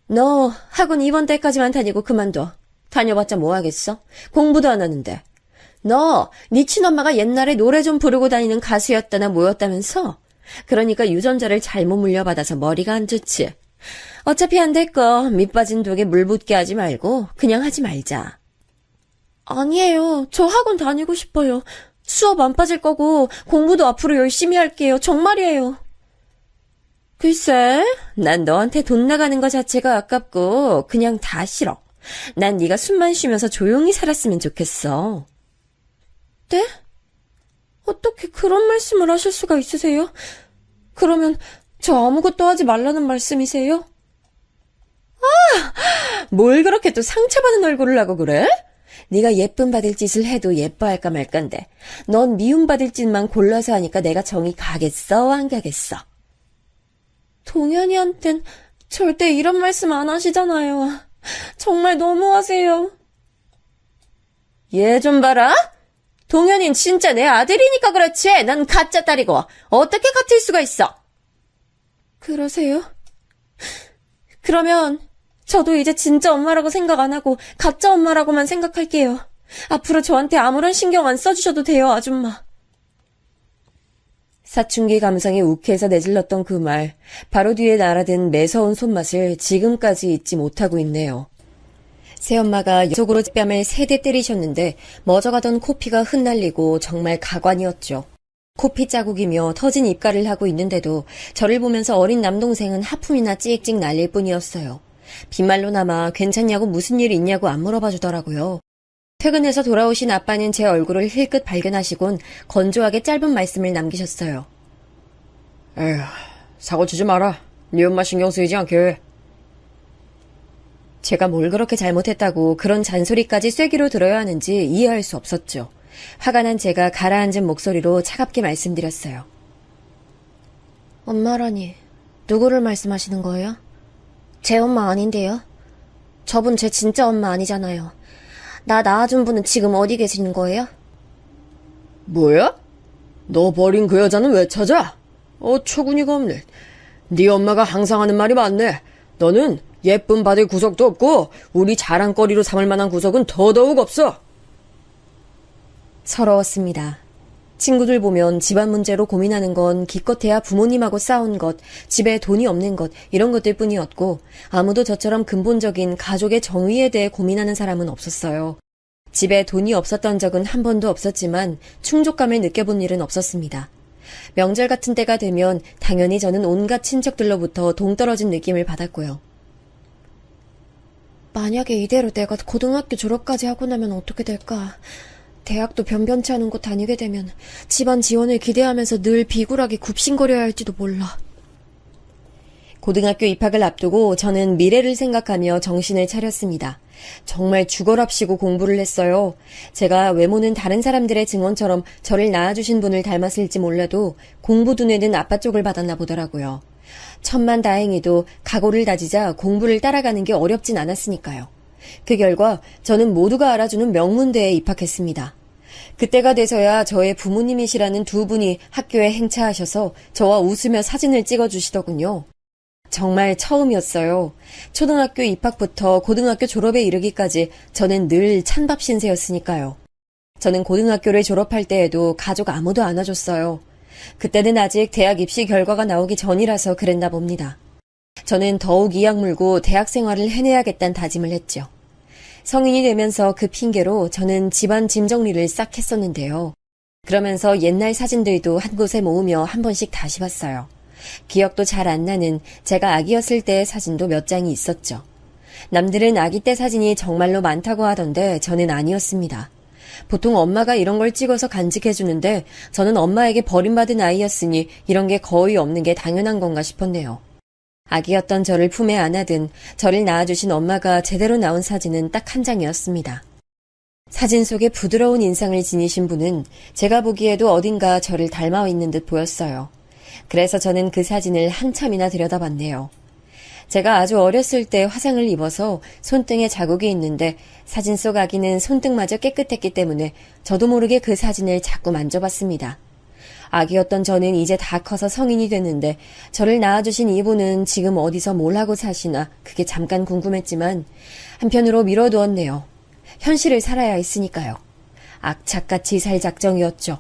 너 학원 이번 달까지만 다니고 그만둬. 다녀봤자 뭐 하겠어? 공부도 안 하는데. 너 네 친엄마가 옛날에 노래 좀 부르고 다니는 가수였다나 뭐였다면서? 그러니까 유전자를 잘못 물려받아서 머리가 안 좋지. 어차피 안 될 거 밑빠진 독에 물 붓게 하지 말고 그냥 하지 말자. 아니에요. 저 학원 다니고 싶어요. 수업 안 빠질 거고 공부도 앞으로 열심히 할게요. 정말이에요. 글쎄, 난 너한테 돈 나가는 거 자체가 아깝고 그냥 다 싫어. 난 네가 숨만 쉬면서 조용히 살았으면 좋겠어. 네? 어떻게 그런 말씀을 하실 수가 있으세요? 그러면 저 아무것도 하지 말라는 말씀이세요? 뭘 그렇게 또 상처받은 얼굴을 하고 그래? 네가 예쁨 받을 짓을 해도 예뻐할까 말건데 넌 미움 받을 짓만 골라서 하니까 내가 정이 가겠어 안 가겠어? 동현이한텐 절대 이런 말씀 안 하시잖아요. 정말 너무하세요. 얘 좀 봐라. 동현이는 진짜 내 아들이니까 그렇지. 난 가짜 딸이고 어떻게 같을 수가 있어. 그러세요? 그러면 저도 이제 진짜 엄마라고 생각 안 하고 가짜 엄마라고만 생각할게요. 앞으로 저한테 아무런 신경 안 써주셔도 돼요, 아줌마. 사춘기 감성에 욱해서 내질렀던 그 말, 바로 뒤에 날아든 매서운 손맛을 지금까지 잊지 못하고 있네요. 새엄마가 속으로 뺨을 3대 때리셨는데 멎어가던 코피가 흩날리고 정말 가관이었죠. 코피 자국이며 터진 입가를 하고 있는데도 저를 보면서 어린 남동생은 하품이나 찍찍 날릴 뿐이었어요. 빈말로나마 괜찮냐고 무슨 일 있냐고 안 물어봐 주더라고요. 퇴근해서 돌아오신 아빠는 제 얼굴을 힐끗 발견하시곤 건조하게 짧은 말씀을 남기셨어요. 에휴, 사고 치지 마라. 네 엄마 신경 쓰이지 않게 해. 제가 뭘 그렇게 잘못했다고 그런 잔소리까지 쐐기로 들어야 하는지 이해할 수 없었죠. 화가 난 제가 가라앉은 목소리로 차갑게 말씀드렸어요. 엄마라니, 누구를 말씀하시는 거예요? 제 엄마 아닌데요? 저분 제 진짜 엄마 아니잖아요. 나 낳아준 분은 지금 어디 계시는 거예요? 뭐야? 너 버린 그 여자는 왜 찾아? 어처구니가 없네. 네 엄마가 항상 하는 말이 맞네. 너는 예쁨 받을 구석도 없고 우리 자랑거리로 삼을 만한 구석은 더더욱 없어. 서러웠습니다. 친구들 보면 집안 문제로 고민하는 건 기껏해야 부모님하고 싸운 것, 집에 돈이 없는 것, 이런 것들 뿐이었고 아무도 저처럼 근본적인 가족의 정의에 대해 고민하는 사람은 없었어요. 집에 돈이 없었던 적은 한 번도 없었지만 충족감을 느껴본 일은 없었습니다. 명절 같은 때가 되면 당연히 저는 온갖 친척들로부터 동떨어진 느낌을 받았고요. 만약에 이대로 내가 고등학교 졸업까지 하고 나면 어떻게 될까? 대학도 변변치 않은 곳 다니게 되면 집안 지원을 기대하면서 늘 비굴하게 굽신거려야 할지도 몰라. 고등학교 입학을 앞두고 저는 미래를 생각하며 정신을 차렸습니다. 정말 죽어랍시고 공부를 했어요. 제가 외모는 다른 사람들의 증언처럼 저를 낳아주신 분을 닮았을지 몰라도 공부 두뇌는 아빠 쪽을 받았나 보더라고요. 천만다행히도 각오를 다지자 공부를 따라가는 게 어렵진 않았으니까요. 그 결과 저는 모두가 알아주는 명문대에 입학했습니다. 그때가 돼서야 저의 부모님이시라는 두 분이 학교에 행차하셔서 저와 웃으며 사진을 찍어주시더군요. 정말 처음이었어요. 초등학교 입학부터 고등학교 졸업에 이르기까지 저는 늘 찬밥 신세였으니까요. 저는 고등학교를 졸업할 때에도 가족 아무도 안아줬어요. 그때는 아직 대학 입시 결과가 나오기 전이라서 그랬나 봅니다. 저는 더욱 이악 물고 대학 생활을 해내야겠다는 다짐을 했죠. 성인이 되면서 그 핑계로 저는 집안 짐 정리를 싹 했었는데요. 그러면서 옛날 사진들도 한 곳에 모으며 한 번씩 다시 봤어요. 기억도 잘 안 나는 제가 아기였을 때의 사진도 몇 장이 있었죠. 남들은 아기 때 사진이 정말로 많다고 하던데 저는 아니었습니다. 보통 엄마가 이런 걸 찍어서 간직해주는데 저는 엄마에게 버림받은 아이였으니 이런 게 거의 없는 게 당연한 건가 싶었네요. 아기였던 저를 품에 안아든 저를 낳아주신 엄마가 제대로 나온 사진은 딱 한 장이었습니다. 사진 속에 부드러운 인상을 지니신 분은 제가 보기에도 어딘가 저를 닮아 있는 듯 보였어요. 그래서 저는 그 사진을 한참이나 들여다봤네요. 제가 아주 어렸을 때 화상을 입어서 손등에 자국이 있는데 사진 속 아기는 손등마저 깨끗했기 때문에 저도 모르게 그 사진을 자꾸 만져봤습니다. 아기였던 저는 이제 다 커서 성인이 됐는데 저를 낳아주신 이분은 지금 어디서 뭘 하고 사시나 그게 잠깐 궁금했지만 한편으로 미뤄두었네요. 현실을 살아야 했으니까요. 악착같이 살 작정이었죠.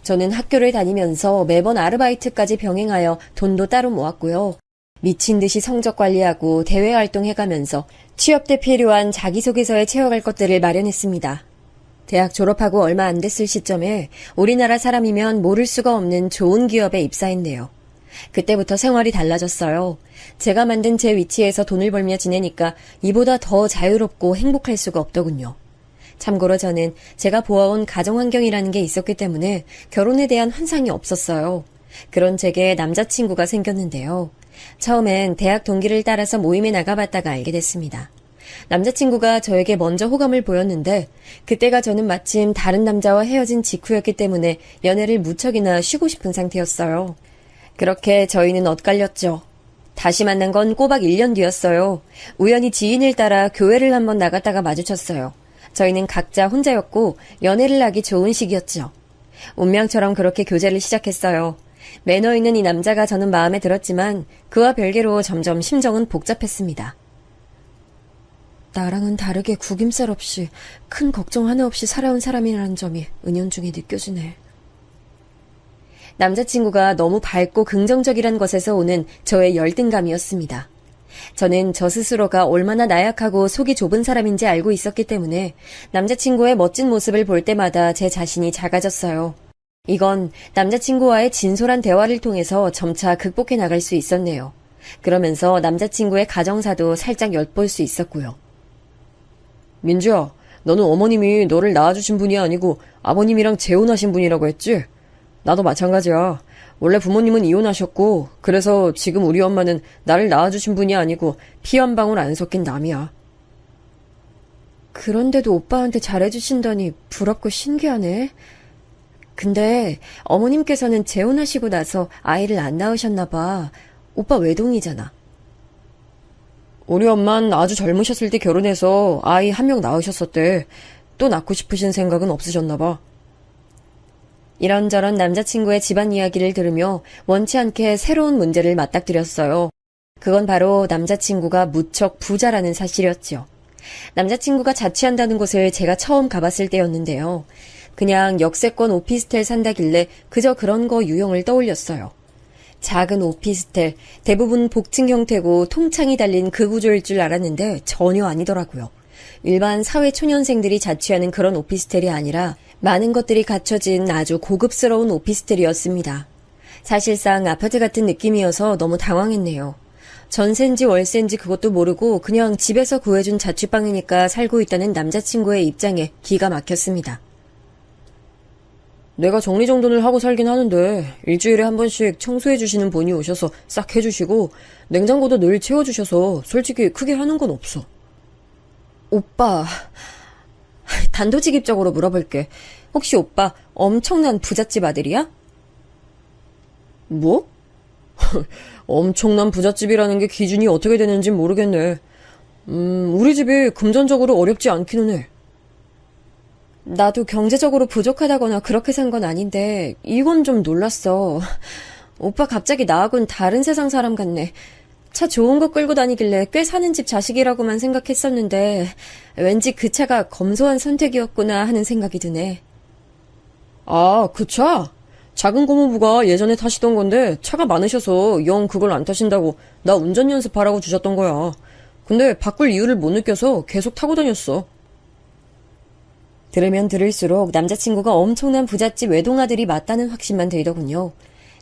저는 학교를 다니면서 매번 아르바이트까지 병행하여 돈도 따로 모았고요. 미친 듯이 성적 관리하고 대외 활동해가면서 취업 때 필요한 자기소개서에 채워갈 것들을 마련했습니다. 대학 졸업하고 얼마 안 됐을 시점에 우리나라 사람이면 모를 수가 없는 좋은 기업에 입사했네요. 그때부터 생활이 달라졌어요. 제가 만든 제 위치에서 돈을 벌며 지내니까 이보다 더 자유롭고 행복할 수가 없더군요. 참고로 저는 제가 보아온 가정환경이라는 게 있었기 때문에 결혼에 대한 환상이 없었어요. 그런 제게 남자친구가 생겼는데요. 처음엔 대학 동기를 따라서 모임에 나가봤다가 알게 됐습니다. 남자친구가 저에게 먼저 호감을 보였는데 그때가 저는 마침 다른 남자와 헤어진 직후였기 때문에 연애를 무척이나 쉬고 싶은 상태였어요. 그렇게 저희는 엇갈렸죠. 다시 만난 건 꼬박 1년 뒤였어요. 우연히 지인을 따라 교회를 한번 나갔다가 마주쳤어요. 저희는 각자 혼자였고 연애를 하기 좋은 시기였죠. 운명처럼 그렇게 교제를 시작했어요. 매너 있는 이 남자가 저는 마음에 들었지만 그와 별개로 점점 심정은 복잡했습니다. 나랑은 다르게 구김살 없이 큰 걱정 하나 없이 살아온 사람이라는 점이 은연중에 느껴지네. 남자친구가 너무 밝고 긍정적이란 것에서 오는 저의 열등감이었습니다. 저는 저 스스로가 얼마나 나약하고 속이 좁은 사람인지 알고 있었기 때문에 남자친구의 멋진 모습을 볼 때마다 제 자신이 작아졌어요. 이건 남자친구와의 진솔한 대화를 통해서 점차 극복해 나갈 수 있었네요. 그러면서 남자친구의 가정사도 살짝 엿볼 수 있었고요. 민주야, 너는 어머님이 너를 낳아주신 분이 아니고 아버님이랑 재혼하신 분이라고 했지? 나도 마찬가지야. 원래 부모님은 이혼하셨고, 그래서 지금 우리 엄마는 나를 낳아주신 분이 아니고 피 한 방울 안 섞인 남이야. 그런데도 오빠한테 잘해주신다니 부럽고 신기하네. 근데 어머님께서는 재혼하시고 나서 아이를 안 낳으셨나 봐. 오빠 외동이잖아. 우리 엄만 아주 젊으셨을 때 결혼해서 아이 한 명 낳으셨었대. 또 낳고 싶으신 생각은 없으셨나 봐. 이런저런 남자친구의 집안 이야기를 들으며 원치 않게 새로운 문제를 맞닥뜨렸어요. 그건 바로 남자친구가 무척 부자라는 사실이었죠. 남자친구가 자취한다는 곳을 제가 처음 가봤을 때였는데요. 그냥 역세권 오피스텔 산다길래 그저 그런 거 유형을 떠올렸어요. 작은 오피스텔, 대부분 복층 형태고 통창이 달린 그 구조일 줄 알았는데 전혀 아니더라고요. 일반 사회 초년생들이 자취하는 그런 오피스텔이 아니라 많은 것들이 갖춰진 아주 고급스러운 오피스텔이었습니다. 사실상 아파트 같은 느낌이어서 너무 당황했네요. 전세인지 월세인지 그것도 모르고 그냥 집에서 구해준 자취방이니까 살고 있다는 남자친구의 입장에 기가 막혔습니다. 내가 정리정돈을 하고 살긴 하는데 일주일에 한 번씩 청소해주시는 분이 오셔서 싹 해주시고 냉장고도 늘 채워주셔서 솔직히 크게 하는 건 없어. 오빠, 단도직입적으로 물어볼게. 혹시 오빠 엄청난 부잣집 아들이야? 뭐? 엄청난 부잣집이라는 게 기준이 어떻게 되는지 모르겠네. 우리 집이 금전적으로 어렵지 않기는 해. 나도 경제적으로 부족하다거나 그렇게 산 건 아닌데 이건 좀 놀랐어. 오빠 갑자기 나하고는 다른 세상 사람 같네. 차 좋은 거 끌고 다니길래 꽤 사는 집 자식이라고만 생각했었는데 왠지 그 차가 검소한 선택이었구나 하는 생각이 드네. 아, 그 차? 작은 고모부가 예전에 타시던 건데 차가 많으셔서 영 그걸 안 타신다고 나 운전 연습하라고 주셨던 거야. 근데 바꿀 이유를 못 느껴서 계속 타고 다녔어. 들으면 들을수록 남자친구가 엄청난 부잣집 외동아들이 맞다는 확신만 들더군요.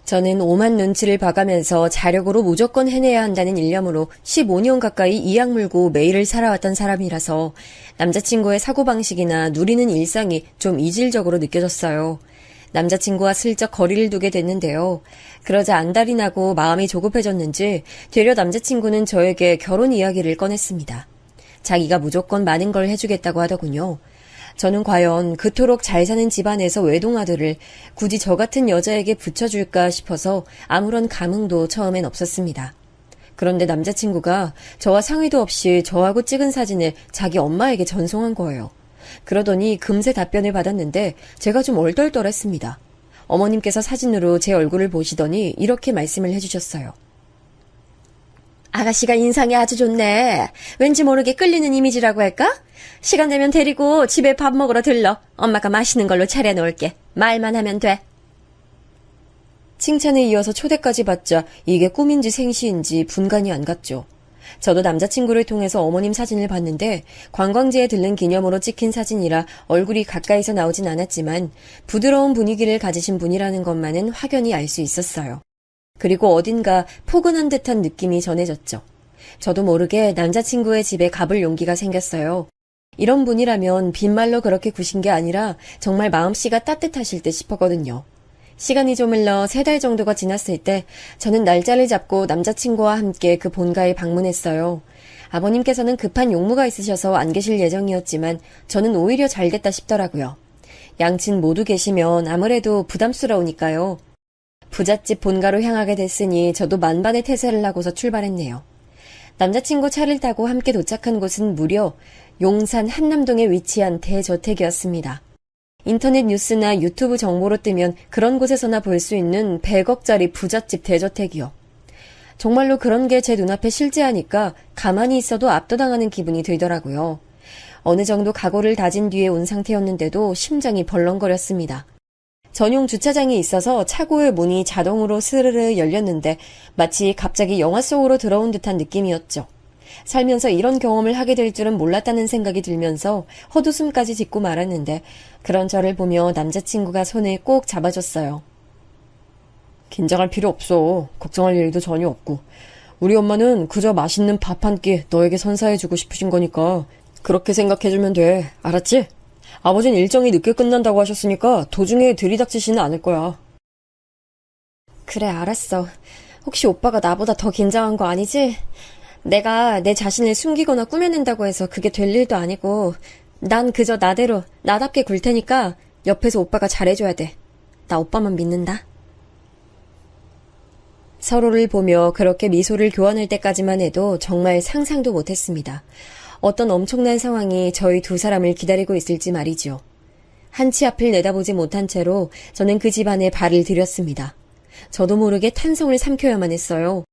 저는 오만 눈치를 봐가면서 자력으로 무조건 해내야 한다는 일념으로 15년 가까이 이악 물고 매일을 살아왔던 사람이라서 남자친구의 사고방식이나 누리는 일상이 좀 이질적으로 느껴졌어요. 남자친구와 슬쩍 거리를 두게 됐는데요. 그러자 안달이 나고 마음이 조급해졌는지 되려 남자친구는 저에게 결혼 이야기를 꺼냈습니다. 자기가 무조건 많은 걸 해주겠다고 하더군요. 저는 과연 그토록 잘 사는 집안에서 외동아들을 굳이 저 같은 여자에게 붙여줄까 싶어서 아무런 감흥도 처음엔 없었습니다. 그런데 남자친구가 저와 상의도 없이 저하고 찍은 사진을 자기 엄마에게 전송한 거예요. 그러더니 금세 답변을 받았는데 제가 좀 얼떨떨했습니다. 어머님께서 사진으로 제 얼굴을 보시더니 이렇게 말씀을 해주셨어요. 아가씨가 인상이 아주 좋네. 왠지 모르게 끌리는 이미지라고 할까? 시간 되면 데리고 집에 밥 먹으러 들러. 엄마가 맛있는 걸로 차려놓을게. 말만 하면 돼. 칭찬에 이어서 초대까지 받자 이게 꿈인지 생시인지 분간이 안 갔죠. 저도 남자친구를 통해서 어머님 사진을 봤는데 관광지에 들른 기념으로 찍힌 사진이라 얼굴이 가까이서 나오진 않았지만 부드러운 분위기를 가지신 분이라는 것만은 확연히 알 수 있었어요. 그리고 어딘가 포근한 듯한 느낌이 전해졌죠. 저도 모르게 남자친구의 집에 가볼 용기가 생겼어요. 이런 분이라면 빈말로 그렇게 구신 게 아니라 정말 마음씨가 따뜻하실 듯 싶었거든요. 시간이 좀 흘러 3달 정도가 지났을 때 저는 날짜를 잡고 남자친구와 함께 그 본가에 방문했어요. 아버님께서는 급한 용무가 있으셔서 안 계실 예정이었지만 저는 오히려 잘 됐다 싶더라고요. 양친 모두 계시면 아무래도 부담스러우니까요. 부잣집 본가로 향하게 됐으니 저도 만반의 태세를 하고서 출발했네요. 남자친구 차를 타고 함께 도착한 곳은 무려 용산 한남동에 위치한 대저택이었습니다. 인터넷 뉴스나 유튜브 정보로 뜨면 그런 곳에서나 볼 수 있는 100억짜리 부잣집 대저택이요. 정말로 그런 게 제 눈앞에 실제하니까 가만히 있어도 압도당하는 기분이 들더라고요. 어느 정도 각오를 다진 뒤에 온 상태였는데도 심장이 벌렁거렸습니다. 전용 주차장이 있어서 차고의 문이 자동으로 스르르 열렸는데 마치 갑자기 영화 속으로 들어온 듯한 느낌이었죠. 살면서 이런 경험을 하게 될 줄은 몰랐다는 생각이 들면서 헛웃음까지 짓고 말았는데 그런 저를 보며 남자친구가 손을 꼭 잡아줬어요. 긴장할 필요 없어. 걱정할 일도 전혀 없고. 우리 엄마는 그저 맛있는 밥 한 끼 너에게 선사해주고 싶으신 거니까 그렇게 생각해주면 돼. 알았지? 아버진 일정이 늦게 끝난다고 하셨으니까 도중에 들이닥치지는 않을 거야. 그래, 알았어. 혹시 오빠가 나보다 더 긴장한 거 아니지? 내가 내 자신을 숨기거나 꾸며낸다고 해서 그게 될 일도 아니고 난 그저 나대로 나답게 굴 테니까 옆에서 오빠가 잘해줘야 돼. 나 오빠만 믿는다. 서로를 보며 그렇게 미소를 교환할 때까지만 해도 정말 상상도 못했습니다. 어떤 엄청난 상황이 저희 두 사람을 기다리고 있을지 말이죠. 한치 앞을 내다보지 못한 채로 저는 그 집안에 발을 들였습니다. 저도 모르게 탄성을 삼켜야만 했어요.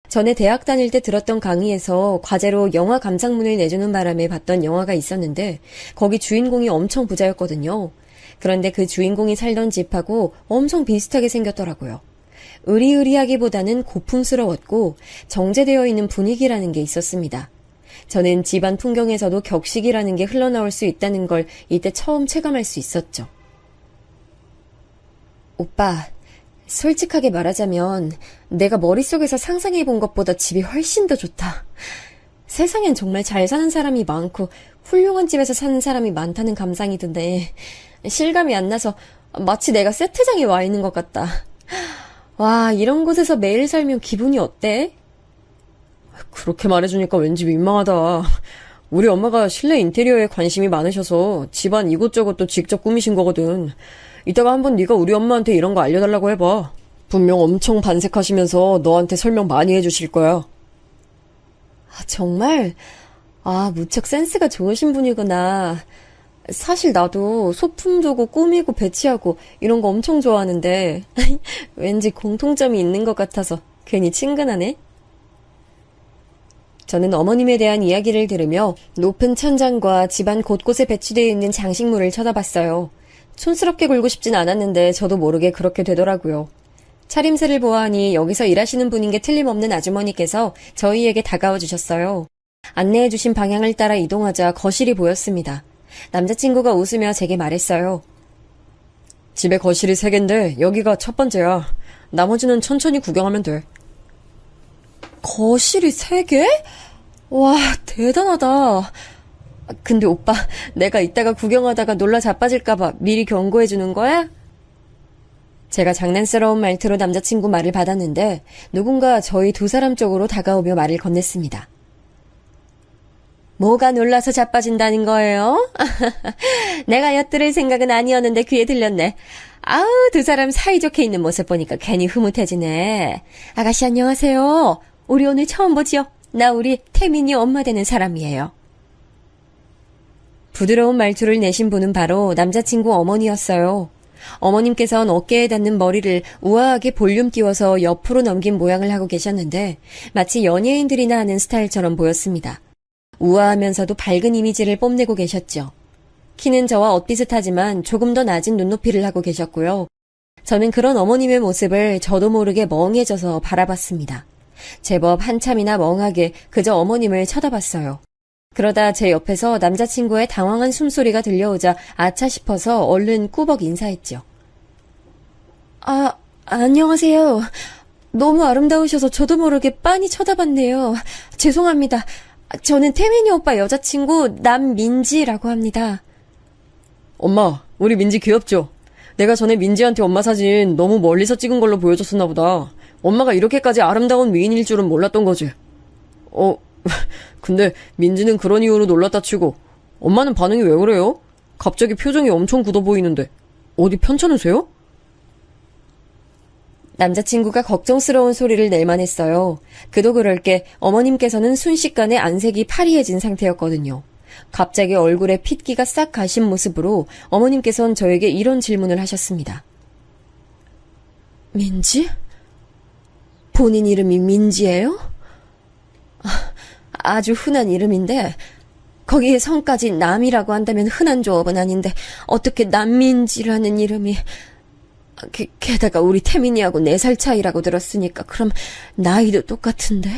전에 대학 다닐 때 들었던 강의에서 과제로 영화 감상문을 내주는 바람에 봤던 영화가 있었는데 거기 주인공이 엄청 부자였거든요. 그런데 그 주인공이 살던 집하고 엄청 비슷하게 생겼더라고요. 으리으리하기보다는 고풍스러웠고 정제되어 있는 분위기라는 게 있었습니다. 저는 집안 풍경에서도 격식이라는 게 흘러나올 수 있다는 걸 이때 처음 체감할 수 있었죠. 오빠, 솔직하게 말하자면 내가 머릿속에서 상상해본 것보다 집이 훨씬 더 좋다. 세상엔 정말 잘 사는 사람이 많고 훌륭한 집에서 사는 사람이 많다는 감상이 드네. 실감이 안 나서 마치 내가 세트장에 와 있는 것 같다. 와, 이런 곳에서 매일 살면 기분이 어때? 그렇게 말해주니까 왠지 민망하다. 우리 엄마가 실내 인테리어에 관심이 많으셔서 집안 이곳저곳도 직접 꾸미신 거거든. 이따가 한번 네가 우리 엄마한테 이런 거 알려달라고 해봐. 분명 엄청 반색하시면서 너한테 설명 많이 해주실 거야. 아, 정말? 아, 무척 센스가 좋으신 분이구나. 사실 나도 소품 두고 꾸미고 배치하고 이런 거 엄청 좋아하는데 왠지 공통점이 있는 것 같아서 괜히 친근하네. 저는 어머님에 대한 이야기를 들으며 높은 천장과 집안 곳곳에 배치되어 있는 장식물을 쳐다봤어요. 촌스럽게 굴고 싶진 않았는데 저도 모르게 그렇게 되더라고요. 차림새를 보아하니 여기서 일하시는 분인 게 틀림없는 아주머니께서 저희에게 다가와 주셨어요. 안내해 주신 방향을 따라 이동하자 거실이 보였습니다. 남자친구가 웃으며 제게 말했어요. 집에 거실이 3개인데 여기가 첫 번째야. 나머지는 천천히 구경하면 돼. 거실이 3개? 와, 대단하다. 근데 오빠, 내가 이따가 구경하다가 놀라 자빠질까봐 미리 경고해 주는 거야? 제가 장난스러운 말투로 남자친구 말을 받았는데 누군가 저희 두 사람 쪽으로 다가오며 말을 건넸습니다. 뭐가 놀라서 자빠진다는 거예요? 내가 엿들을 생각은 아니었는데 귀에 들렸네. 아우, 두 사람 사이좋게 있는 모습 보니까 괜히 흐뭇해지네. 아가씨 안녕하세요. 우리 오늘 처음 보지요? 나 우리 태민이 엄마 되는 사람이에요. 부드러운 말투를 내신 분은 바로 남자친구 어머니였어요. 어머님께서는 어깨에 닿는 머리를 우아하게 볼륨 띄워서 옆으로 넘긴 모양을 하고 계셨는데 마치 연예인들이나 하는 스타일처럼 보였습니다. 우아하면서도 밝은 이미지를 뽐내고 계셨죠. 키는 저와 엇비슷하지만 조금 더 낮은 눈높이를 하고 계셨고요. 저는 그런 어머님의 모습을 저도 모르게 멍해져서 바라봤습니다. 제법 한참이나 멍하게 그저 어머님을 쳐다봤어요. 그러다 제 옆에서 남자친구의 당황한 숨소리가 들려오자 아차 싶어서 얼른 꾸벅 인사했죠. 아, 안녕하세요. 너무 아름다우셔서 저도 모르게 빤히 쳐다봤네요. 죄송합니다. 저는 태민이 오빠 여자친구 남민지라고 합니다. 엄마, 우리 민지 귀엽죠? 내가 전에 민지한테 엄마 사진 너무 멀리서 찍은 걸로 보여줬었나 보다. 엄마가 이렇게까지 아름다운 미인일 줄은 몰랐던 거지. 근데 민지는 그런 이유로 놀랐다 치고 엄마는 반응이 왜 그래요? 갑자기 표정이 엄청 굳어 보이는데 어디 편찮으세요? 남자친구가 걱정스러운 소리를 낼만 했어요. 그도 그럴 게 어머님께서는 순식간에 안색이 파리해진 상태였거든요. 갑자기 얼굴에 핏기가 싹 가신 모습으로 어머님께서는 저에게 이런 질문을 하셨습니다. 민지? 본인 이름이 민지예요? 아주 흔한 이름인데 거기에 성까지 남이라고 한다면 흔한 조업은 아닌데 어떻게 남민지라는 이름이... 게다가 우리 태민이하고 4살 차이라고 들었으니까 그럼 나이도 똑같은데?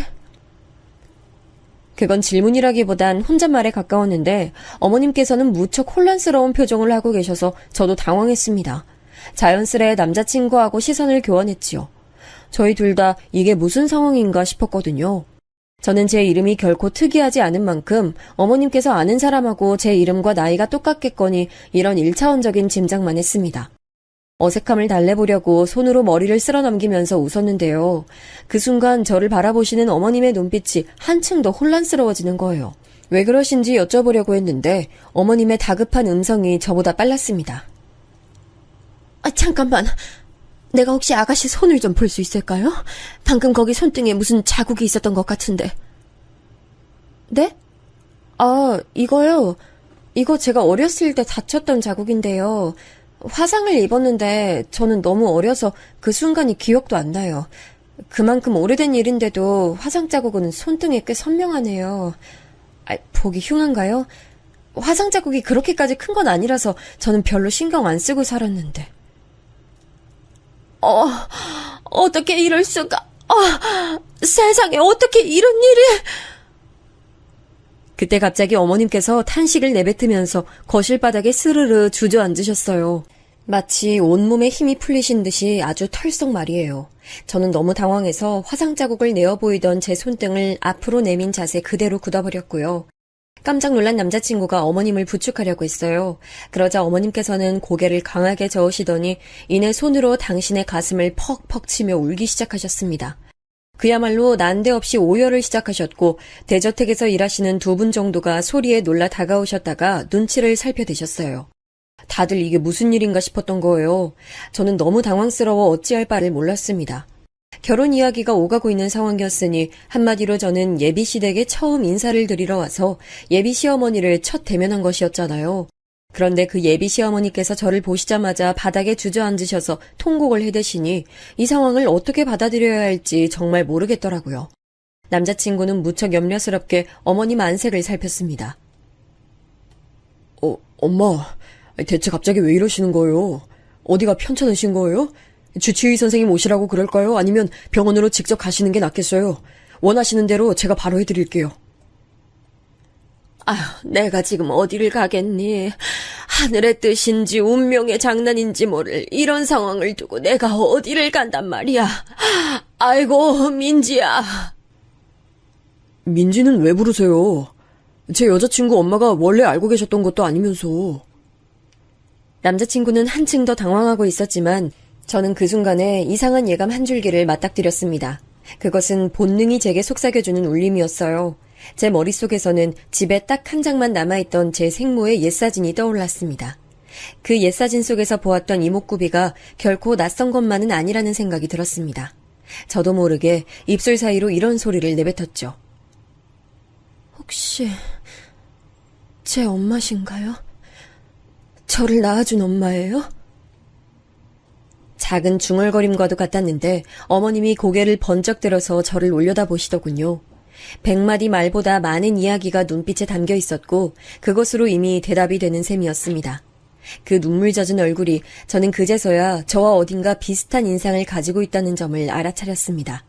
그건 질문이라기보단 혼잣말에 가까웠는데 어머님께서는 무척 혼란스러운 표정을 하고 계셔서 저도 당황했습니다. 자연스레 남자친구하고 시선을 교환했지요. 저희 둘 다 이게 무슨 상황인가 싶었거든요. 저는 제 이름이 결코 특이하지 않은 만큼 어머님께서 아는 사람하고 제 이름과 나이가 똑같겠거니 이런 1차원적인 짐작만 했습니다. 어색함을 달래보려고 손으로 머리를 쓸어 넘기면서 웃었는데요. 그 순간 저를 바라보시는 어머님의 눈빛이 한층 더 혼란스러워지는 거예요. 왜 그러신지 여쭤보려고 했는데 어머님의 다급한 음성이 저보다 빨랐습니다. 잠깐만. 내가 혹시 아가씨 손을 좀 볼 수 있을까요? 방금 거기 손등에 무슨 자국이 있었던 것 같은데. 네? 이거요. 이거 제가 어렸을 때 다쳤던 자국인데요. 화상을 입었는데 저는 너무 어려서 그 순간이 기억도 안 나요. 그만큼 오래된 일인데도 화상 자국은 손등에 꽤 선명하네요. 보기 흉한가요? 화상 자국이 그렇게까지 큰 건 아니라서 저는 별로 신경 안 쓰고 살았는데. 어떻게 이럴 수가. 세상에 어떻게 이런 일이. 그때 갑자기 어머님께서 탄식을 내뱉으면서 거실 바닥에 스르르 주저앉으셨어요. 마치 온몸에 힘이 풀리신 듯이 아주 털썩 말이에요. 저는 너무 당황해서 화상 자국을 내어 보이던 제 손등을 앞으로 내민 자세 그대로 굳어버렸고요. 깜짝 놀란 남자친구가 어머님을 부축하려고 했어요. 그러자 어머님께서는 고개를 강하게 저으시더니 이내 손으로 당신의 가슴을 퍽퍽 치며 울기 시작하셨습니다. 그야말로 난데없이 오열을 시작하셨고 대저택에서 일하시는 2분 정도가 소리에 놀라 다가오셨다가 눈치를 살펴대셨어요. 다들 이게 무슨 일인가 싶었던 거예요. 저는 너무 당황스러워 어찌할 바를 몰랐습니다. 결혼 이야기가 오가고 있는 상황이었으니 한마디로 저는 예비시댁에 처음 인사를 드리러 와서 예비시어머니를 첫 대면한 것이었잖아요. 그런데 그 예비시어머니께서 저를 보시자마자 바닥에 주저앉으셔서 통곡을 해대시니 이 상황을 어떻게 받아들여야 할지 정말 모르겠더라고요. 남자친구는 무척 염려스럽게 어머님 안색을 살폈습니다. 엄마, 대체 갑자기 왜 이러시는 거예요? 어디가 편찮으신 거예요? 주치의 선생님 오시라고 그럴까요? 아니면 병원으로 직접 가시는 게 낫겠어요? 원하시는 대로 제가 바로 해드릴게요. 내가 지금 어디를 가겠니? 하늘의 뜻인지 운명의 장난인지 모를 이런 상황을 두고 내가 어디를 간단 말이야. 아이고, 민지야. 민지는 왜 부르세요? 제 여자친구 엄마가 원래 알고 계셨던 것도 아니면서. 남자친구는 한층 더 당황하고 있었지만 저는 그 순간에 이상한 예감 한 줄기를 맞닥뜨렸습니다. 그것은 본능이 제게 속삭여주는 울림이었어요. 제 머릿속에서는 집에 딱 한 장만 남아있던 제 생모의 옛사진이 떠올랐습니다. 그 옛사진 속에서 보았던 이목구비가 결코 낯선 것만은 아니라는 생각이 들었습니다. 저도 모르게 입술 사이로 이런 소리를 내뱉었죠. 혹시 제 엄마신가요? 저를 낳아준 엄마예요? 작은 중얼거림과도 같았는데 어머님이 고개를 번쩍 들어서 저를 올려다보시더군요. 100마디 말보다 많은 이야기가 눈빛에 담겨 있었고 그것으로 이미 대답이 되는 셈이었습니다. 그 눈물 젖은 얼굴이 저는 그제서야 저와 어딘가 비슷한 인상을 가지고 있다는 점을 알아차렸습니다.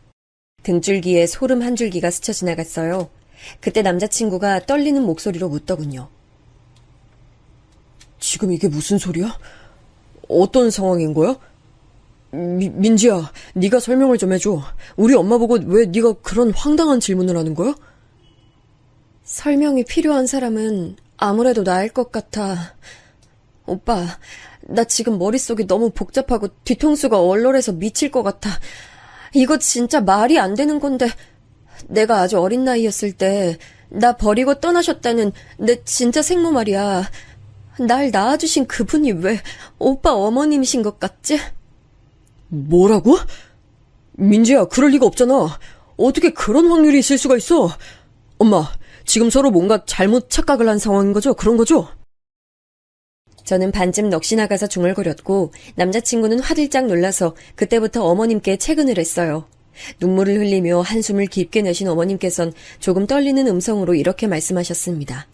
등줄기에 소름 한 줄기가 스쳐 지나갔어요. 그때 남자친구가 떨리는 목소리로 묻더군요. 지금 이게 무슨 소리야? 어떤 상황인 거야? 민지야, 네가 설명을 좀 해줘. 우리 엄마 보고 왜 네가 그런 황당한 질문을 하는 거야? 설명이 필요한 사람은 아무래도 나일 것 같아. 오빠, 나 지금 머릿속이 너무 복잡하고 뒤통수가 얼얼해서 미칠 것 같아. 이거 진짜 말이 안 되는 건데 내가 아주 어린 나이였을 때 나 버리고 떠나셨다는 내 진짜 생모 말이야. 날 낳아주신 그분이 왜 오빠 어머님이신 것 같지? 뭐라고? 민지야, 그럴 리가 없잖아. 어떻게 그런 확률이 있을 수가 있어? 엄마, 지금 서로 뭔가 잘못 착각을 한 상황인 거죠? 그런 거죠? 저는 반쯤 넋이 나가서 중얼거렸고 남자친구는 화들짝 놀라서 그때부터 어머님께 채근을 했어요. 눈물을 흘리며 한숨을 깊게 내신 어머님께선 조금 떨리는 음성으로 이렇게 말씀하셨습니다.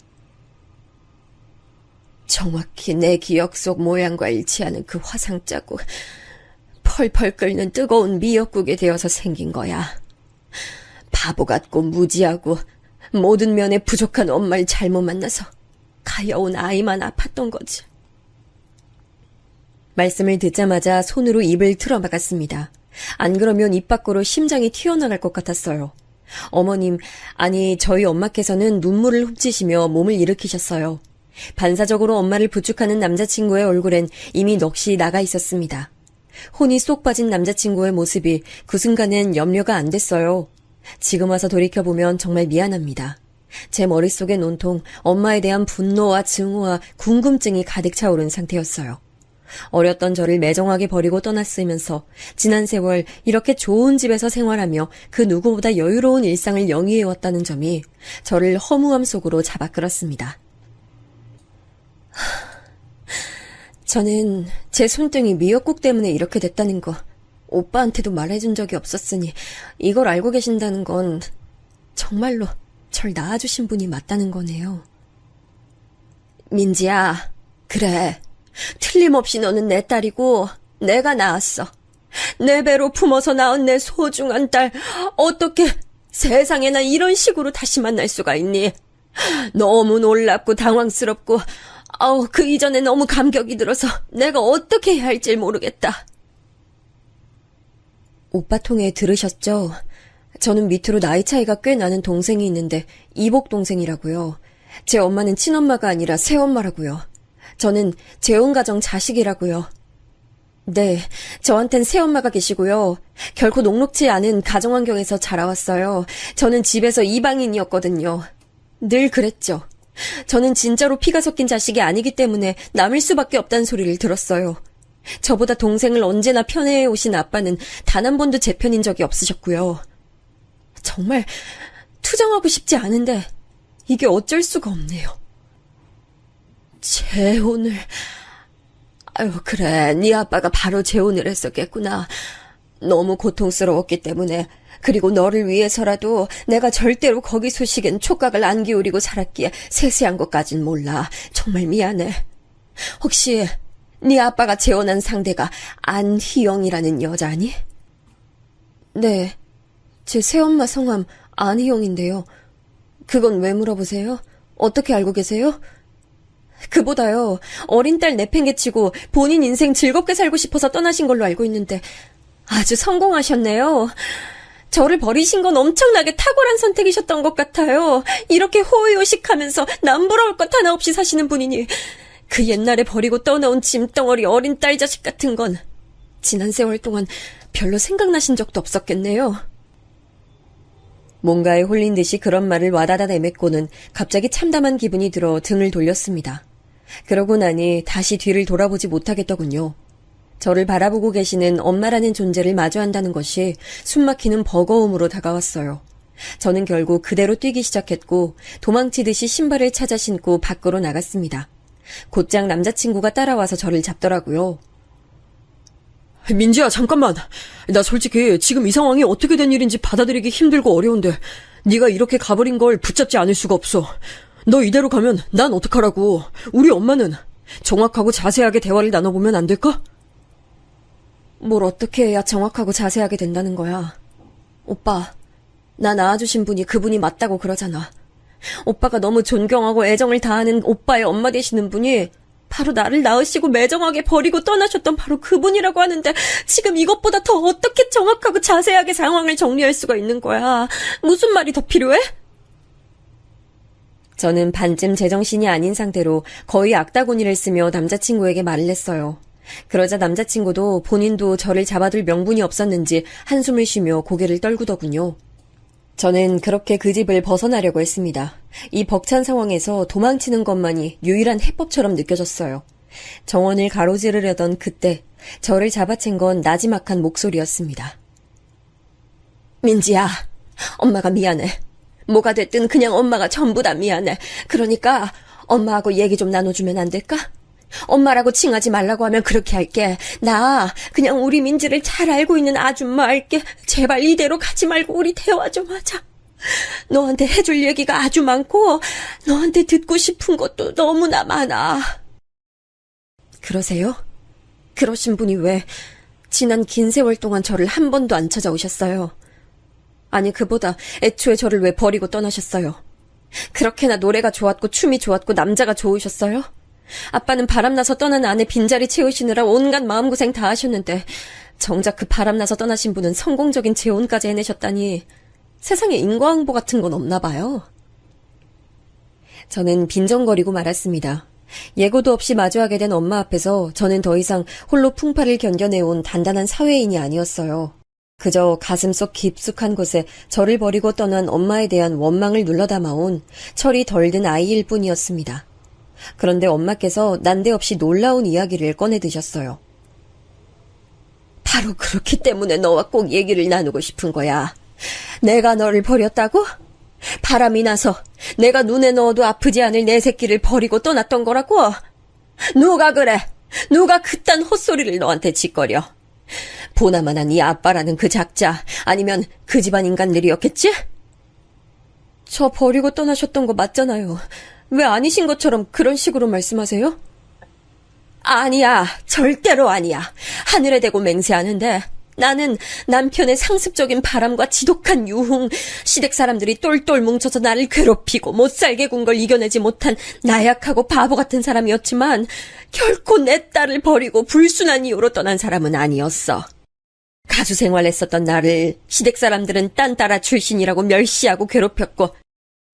정확히 내 기억 속 모양과 일치하는 그 화상 자국. 펄펄 끓는 뜨거운 미역국이 되어서 생긴 거야. 바보 같고 무지하고 모든 면에 부족한 엄마를 잘못 만나서 가여운 아이만 아팠던 거지. 말씀을 듣자마자 손으로 입을 틀어막았습니다. 안 그러면 입 밖으로 심장이 튀어나갈 것 같았어요. 어머님, 아니 저희 엄마께서는 눈물을 훔치시며 몸을 일으키셨어요. 반사적으로 엄마를 부축하는 남자친구의 얼굴엔 이미 넋이 나가 있었습니다. 혼이 쏙 빠진 남자친구의 모습이 그 순간엔 염려가 안 됐어요. 지금 와서 돌이켜보면 정말 미안합니다. 제 머릿속엔 온통 엄마에 대한 분노와 증오와 궁금증이 가득 차오른 상태였어요. 어렸던 저를 매정하게 버리고 떠났으면서 지난 세월 이렇게 좋은 집에서 생활하며 그 누구보다 여유로운 일상을 영위해왔다는 점이 저를 허무함 속으로 잡아 끌었습니다. 저는 제 손등이 미역국 때문에 이렇게 됐다는 거 오빠한테도 말해준 적이 없었으니 이걸 알고 계신다는 건 정말로 절 낳아주신 분이 맞다는 거네요. 민지야, 그래. 틀림없이 너는 내 딸이고 내가 낳았어. 내 배로 품어서 낳은 내 소중한 딸, 어떻게 세상에 나 이런 식으로 다시 만날 수가 있니? 너무 놀랍고 당황스럽고 그 이전에 너무 감격이 들어서 내가 어떻게 해야 할지 모르겠다. 오빠 통해 들으셨죠? 저는 밑으로 나이 차이가 꽤 나는 동생이 있는데 이복 동생이라고요. 제 엄마는 친엄마가 아니라 새엄마라고요. 저는 재혼가정 자식이라고요. 네, 저한텐 새엄마가 계시고요. 결코 녹록지 않은 가정환경에서 자라왔어요. 저는 집에서 이방인이었거든요. 늘 그랬죠. 저는 진짜로 피가 섞인 자식이 아니기 때문에 남일 수밖에 없다는 소리를 들었어요. 저보다 동생을 언제나 편애해 오신 아빠는 단 한 번도 제 편인 적이 없으셨고요. 정말 투정하고 싶지 않은데 이게 어쩔 수가 없네요. 재혼을... 그래, 네 아빠가 바로 재혼을 했었겠구나. 너무 고통스러웠기 때문에, 그리고 너를 위해서라도 내가 절대로 거기 소식엔 촉각을 안 기울이고 살았기에 세세한 것까진 몰라. 정말 미안해. 혹시 네 아빠가 재혼한 상대가 안희영이라는 여자니? 네, 제 새엄마 성함 안희영인데요. 그건 왜 물어보세요? 어떻게 알고 계세요? 그보다요, 어린 딸 내팽개치고 본인 인생 즐겁게 살고 싶어서 떠나신 걸로 알고 있는데 아주 성공하셨네요. 저를 버리신 건 엄청나게 탁월한 선택이셨던 것 같아요. 이렇게 호의호식하면서 남부러울 것 하나 없이 사시는 분이니 그 옛날에 버리고 떠나온 짐덩어리 어린 딸 자식 같은 건 지난 세월 동안 별로 생각나신 적도 없었겠네요. 뭔가에 홀린 듯이 그런 말을 와다다 내뱉고는 갑자기 참담한 기분이 들어 등을 돌렸습니다. 그러고 나니 다시 뒤를 돌아보지 못하겠더군요. 저를 바라보고 계시는 엄마라는 존재를 마주한다는 것이 숨막히는 버거움으로 다가왔어요. 저는 결국 그대로 뛰기 시작했고 도망치듯이 신발을 찾아 신고 밖으로 나갔습니다. 곧장 남자친구가 따라와서 저를 잡더라고요. 민지야, 잠깐만. 나 솔직히 지금 이 상황이 어떻게 된 일인지 받아들이기 힘들고 어려운데 네가 이렇게 가버린 걸 붙잡지 않을 수가 없어. 너 이대로 가면 난 어떡하라고. 우리 엄마는 정확하고 자세하게 대화를 나눠보면 안 될까? 뭘 어떻게 해야 정확하고 자세하게 된다는 거야. 오빠, 나 낳아주신 분이 그분이 맞다고 그러잖아. 오빠가 너무 존경하고 애정을 다하는 오빠의 엄마 되시는 분이 바로 나를 낳으시고 매정하게 버리고 떠나셨던 바로 그분이라고 하는데 지금 이것보다 더 어떻게 정확하고 자세하게 상황을 정리할 수가 있는 거야. 무슨 말이 더 필요해? 저는 반쯤 제정신이 아닌 상태로 거의 악다구니를 쓰며 남자친구에게 말을 했어요. 그러자 남자친구도 본인도 저를 잡아둘 명분이 없었는지 한숨을 쉬며 고개를 떨구더군요. 저는 그렇게 그 집을 벗어나려고 했습니다. 이 벅찬 상황에서 도망치는 것만이 유일한 해법처럼 느껴졌어요. 정원을 가로지르려던 그때 저를 잡아챈 건 나지막한 목소리였습니다. 민지야, 엄마가 미안해. 뭐가 됐든 그냥 엄마가 전부 다 미안해. 그러니까 엄마하고 얘기 좀 나눠주면 안 될까? 엄마라고 칭하지 말라고 하면 그렇게 할게. 나 그냥 우리 민지를 잘 알고 있는 아줌마 할게. 제발 이대로 가지 말고 우리 대화 좀 하자. 너한테 해줄 얘기가 아주 많고 너한테 듣고 싶은 것도 너무나 많아. 그러세요? 그러신 분이 왜 지난 긴 세월 동안 저를 한 번도 안 찾아오셨어요? 아니, 그보다 애초에 저를 왜 버리고 떠나셨어요? 그렇게나 노래가 좋았고 춤이 좋았고 남자가 좋으셨어요? 아빠는 바람나서 떠난 아내 빈자리 채우시느라 온갖 마음고생 다 하셨는데 정작 그 바람나서 떠나신 분은 성공적인 재혼까지 해내셨다니 세상에 인과응보 같은 건 없나 봐요. 저는 빈정거리고 말았습니다. 예고도 없이 마주하게 된 엄마 앞에서 저는 더 이상 홀로 풍파를 견뎌내온 단단한 사회인이 아니었어요. 그저 가슴속 깊숙한 곳에 저를 버리고 떠난 엄마에 대한 원망을 눌러담아온 철이 덜 든 아이일 뿐이었습니다. 그런데 엄마께서 난데없이 놀라운 이야기를 꺼내드셨어요. 바로 그렇기 때문에 너와 꼭 얘기를 나누고 싶은 거야. 내가 너를 버렸다고? 바람이 나서 내가 눈에 넣어도 아프지 않을 내 새끼를 버리고 떠났던 거라고? 누가 그래? 누가 그딴 헛소리를 너한테 짓거려? 보나마나 네 아빠라는 그 작자 아니면 그 집안 인간들이었겠지? 저 버리고 떠나셨던 거 맞잖아요. 왜 아니신 것처럼 그런 식으로 말씀하세요? 아니야. 절대로 아니야. 하늘에 대고 맹세하는데 나는 남편의 상습적인 바람과 지독한 유흥, 시댁 사람들이 똘똘 뭉쳐서 나를 괴롭히고 못살게 군 걸 이겨내지 못한 나약하고 바보 같은 사람이었지만 결코 내 딸을 버리고 불순한 이유로 떠난 사람은 아니었어. 가수 생활했었던 나를 시댁 사람들은 딴따라 출신이라고 멸시하고 괴롭혔고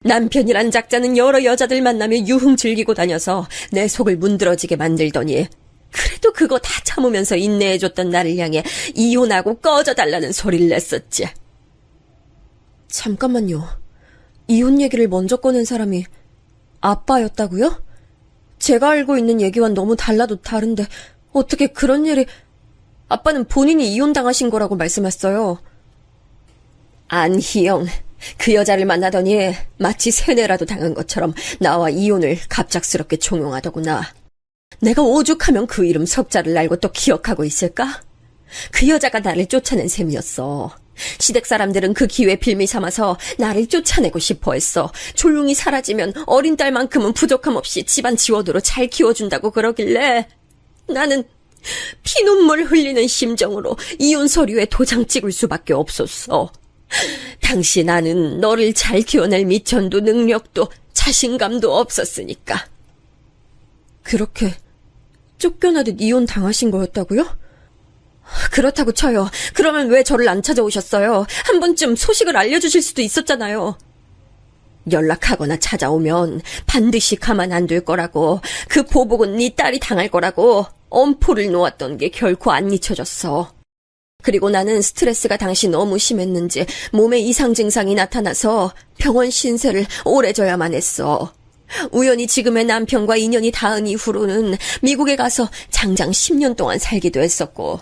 남편이란 작자는 여러 여자들 만나며 유흥 즐기고 다녀서 내 속을 문드러지게 만들더니 그래도 그거 다 참으면서 인내해줬던 나를 향해 이혼하고 꺼져달라는 소리를 냈었지. 잠깐만요. 이혼 얘기를 먼저 꺼낸 사람이 아빠였다고요? 제가 알고 있는 얘기와는 너무 달라도 다른데 어떻게 그런 일이... 아빠는 본인이 이혼당하신 거라고 말씀했어요. 안희영, 그 여자를 만나더니 마치 세뇌라도 당한 것처럼 나와 이혼을 갑작스럽게 종용하더구나. 내가 오죽하면 그 이름 석자를 알고 또 기억하고 있을까? 그 여자가 나를 쫓아낸 셈이었어. 시댁 사람들은 그 기회 빌미 삼아서 나를 쫓아내고 싶어 했어. 조용히 사라지면 어린 딸만큼은 부족함 없이 집안 지원으로 잘 키워준다고 그러길래 나는 피눈물 흘리는 심정으로 이혼 서류에 도장 찍을 수밖에 없었어. 당시 나는 너를 잘 키워낼 미천도 능력도 자신감도 없었으니까. 그렇게 쫓겨나듯 이혼 당하신 거였다고요? 그렇다고 쳐요. 그러면 왜 저를 안 찾아오셨어요? 한 번쯤 소식을 알려주실 수도 있었잖아요. 연락하거나 찾아오면 반드시 가만 안 둘 거라고, 그 보복은 네 딸이 당할 거라고 엄포를 놓았던 게 결코 안 잊혀졌어. 그리고 나는 스트레스가 당시 너무 심했는지 몸에 이상 증상이 나타나서 병원 신세를 오래 져야만 했어. 우연히 지금의 남편과 인연이 닿은 이후로는 미국에 가서 장장 10년 동안 살기도 했었고,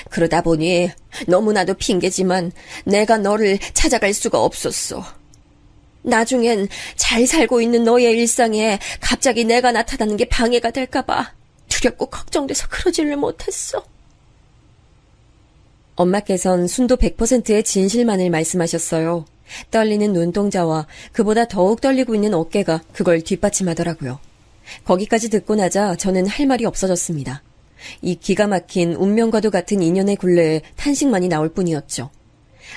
그러다 보니 너무나도 핑계지만 내가 너를 찾아갈 수가 없었어. 나중엔 잘 살고 있는 너의 일상에 갑자기 내가 나타나는 게 방해가 될까봐 두렵고 걱정돼서 그러지를 못했어. 엄마께선 순도 100%의 진실만을 말씀하셨어요. 떨리는 눈동자와 그보다 더욱 떨리고 있는 어깨가 그걸 뒷받침하더라고요. 거기까지 듣고 나자 저는 할 말이 없어졌습니다. 이 기가 막힌 운명과도 같은 인연의 굴레에 탄식만이 나올 뿐이었죠.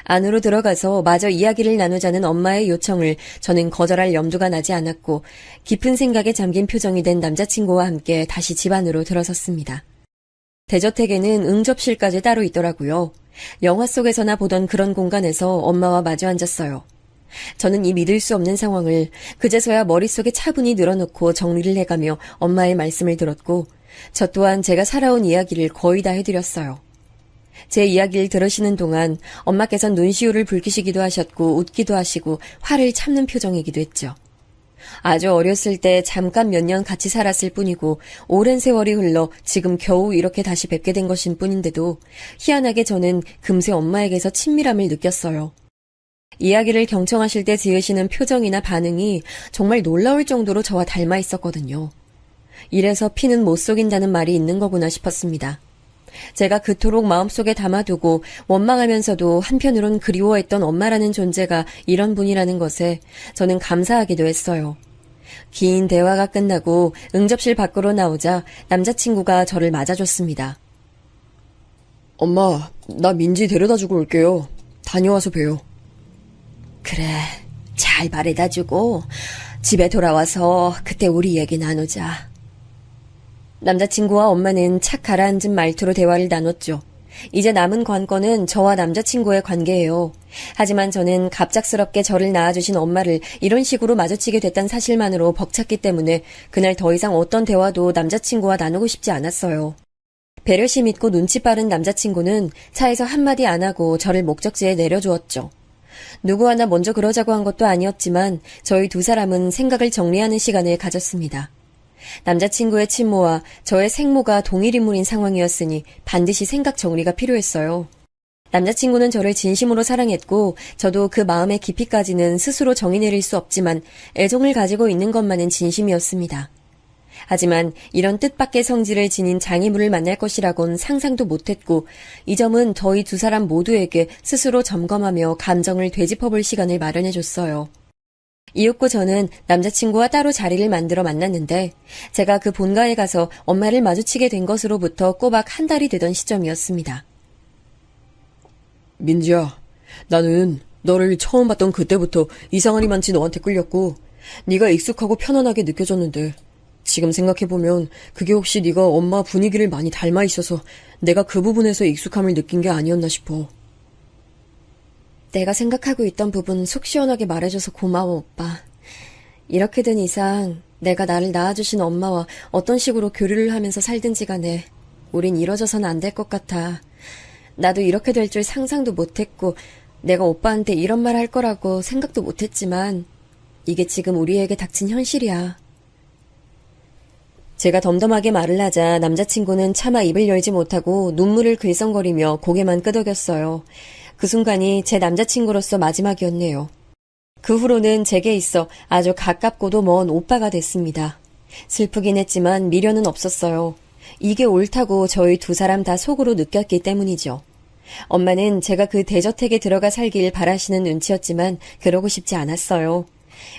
안으로 들어가서 마저 이야기를 나누자는 엄마의 요청을 저는 거절할 염두가 나지 않았고 깊은 생각에 잠긴 표정이 된 남자친구와 함께 다시 집 안으로 들어섰습니다. 대저택에는 응접실까지 따로 있더라고요. 영화 속에서나 보던 그런 공간에서 엄마와 마주 앉았어요. 저는 이 믿을 수 없는 상황을 그제서야 머릿속에 차분히 늘어놓고 정리를 해가며 엄마의 말씀을 들었고 저 또한 제가 살아온 이야기를 거의 다 해드렸어요. 제 이야기를 들으시는 동안 엄마께선 눈시울을 붉히시기도 하셨고 웃기도 하시고 화를 참는 표정이기도 했죠. 아주 어렸을 때 잠깐 몇 년 같이 살았을 뿐이고 오랜 세월이 흘러 지금 겨우 이렇게 다시 뵙게 된 것인 뿐인데도 희한하게 저는 금세 엄마에게서 친밀함을 느꼈어요. 이야기를 경청하실 때 지으시는 표정이나 반응이 정말 놀라울 정도로 저와 닮아 있었거든요. 이래서 피는 못 속인다는 말이 있는 거구나 싶었습니다. 제가 그토록 마음속에 담아두고 원망하면서도 한편으론 그리워했던 엄마라는 존재가 이런 분이라는 것에 저는 감사하기도 했어요. 긴 대화가 끝나고 응접실 밖으로 나오자 남자친구가 저를 맞아줬습니다. 엄마, 나 민지 데려다주고 올게요. 다녀와서 봬요. 그래, 잘 바래다주고 집에 돌아와서 그때 우리 얘기 나누자. 남자친구와 엄마는 착 가라앉은 말투로 대화를 나눴죠. 이제 남은 관건은 저와 남자친구의 관계예요. 하지만 저는 갑작스럽게 저를 낳아주신 엄마를 이런 식으로 마주치게 됐다는 사실만으로 벅찼기 때문에 그날 더 이상 어떤 대화도 남자친구와 나누고 싶지 않았어요. 배려심 있고 눈치 빠른 남자친구는 차에서 한마디 안 하고 저를 목적지에 내려주었죠. 누구 하나 먼저 그러자고 한 것도 아니었지만 저희 두 사람은 생각을 정리하는 시간을 가졌습니다. 남자친구의 친모와 저의 생모가 동일 인물인 상황이었으니 반드시 생각 정리가 필요했어요. 남자친구는 저를 진심으로 사랑했고 저도 그 마음의 깊이까지는 스스로 정의 내릴 수 없지만 애정을 가지고 있는 것만은 진심이었습니다. 하지만 이런 뜻밖의 성질을 지닌 장애물을 만날 것이라곤 상상도 못했고 이 점은 저희 두 사람 모두에게 스스로 점검하며 감정을 되짚어볼 시간을 마련해줬어요. 이윽고 저는 남자친구와 따로 자리를 만들어 만났는데 제가 그 본가에 가서 엄마를 마주치게 된 것으로부터 꼬박 한 달이 되던 시점이었습니다. 민지야, 나는 너를 처음 봤던 그때부터 이상하리만치 너한테 끌렸고 네가 익숙하고 편안하게 느껴졌는데 지금 생각해보면 그게 혹시 네가 엄마 분위기를 많이 닮아 있어서 내가 그 부분에서 익숙함을 느낀 게 아니었나 싶어. 내가 생각하고 있던 부분 속 시원하게 말해줘서 고마워, 오빠. 이렇게 된 이상 내가 나를 낳아주신 엄마와 어떤 식으로 교류를 하면서 살든지 간에 우린 이뤄져서는 안 될 것 같아. 나도 이렇게 될 줄 상상도 못했고 내가 오빠한테 이런 말 할 거라고 생각도 못했지만 이게 지금 우리에게 닥친 현실이야. 제가 덤덤하게 말을 하자 남자친구는 차마 입을 열지 못하고 눈물을 글썽거리며 고개만 끄덕였어요. 그 순간이 제 남자친구로서 마지막이었네요. 그 후로는 제게 있어 아주 가깝고도 먼 오빠가 됐습니다. 슬프긴 했지만 미련은 없었어요. 이게 옳다고 저희 두 사람 다 속으로 느꼈기 때문이죠. 엄마는 제가 그 대저택에 들어가 살길 바라시는 눈치였지만 그러고 싶지 않았어요.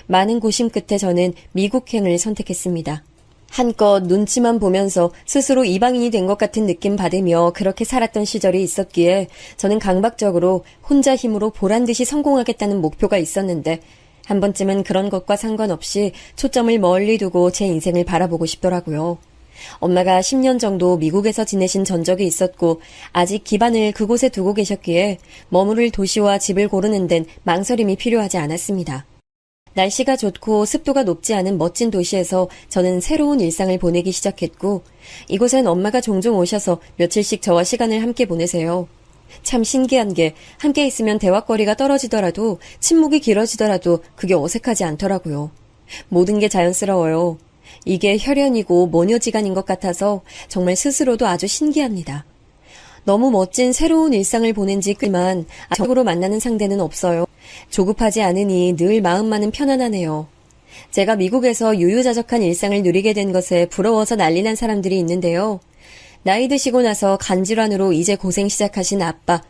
많은 고심 끝에 저는 미국행을 선택했습니다. 한껏 눈치만 보면서 스스로 이방인이 된 것 같은 느낌 받으며 그렇게 살았던 시절이 있었기에 저는 강박적으로 혼자 힘으로 보란듯이 성공하겠다는 목표가 있었는데 한 번쯤은 그런 것과 상관없이 초점을 멀리 두고 제 인생을 바라보고 싶더라고요. 엄마가 10년 정도 미국에서 지내신 전적이 있었고 아직 기반을 그곳에 두고 계셨기에 머무를 도시와 집을 고르는 데는 망설임이 필요하지 않았습니다. 날씨가 좋고 습도가 높지 않은 멋진 도시에서 저는 새로운 일상을 보내기 시작했고 이곳엔 엄마가 종종 오셔서 며칠씩 저와 시간을 함께 보내세요. 참 신기한 게 함께 있으면 대화거리가 떨어지더라도 침묵이 길어지더라도 그게 어색하지 않더라고요. 모든 게 자연스러워요. 이게 혈연이고 모녀지간인 것 같아서 정말 스스로도 아주 신기합니다. 너무 멋진 새로운 일상을 보낸 지 꽤만 적으로 만나는 상대는 없어요. 조급하지 않으니 늘 마음만은 편안하네요. 제가 미국에서 유유자적한 일상을 누리게 된 것에 부러워서 난리난 사람들이 있는데요. 나이 드시고 나서 간질환으로 이제 고생 시작하신 아빠,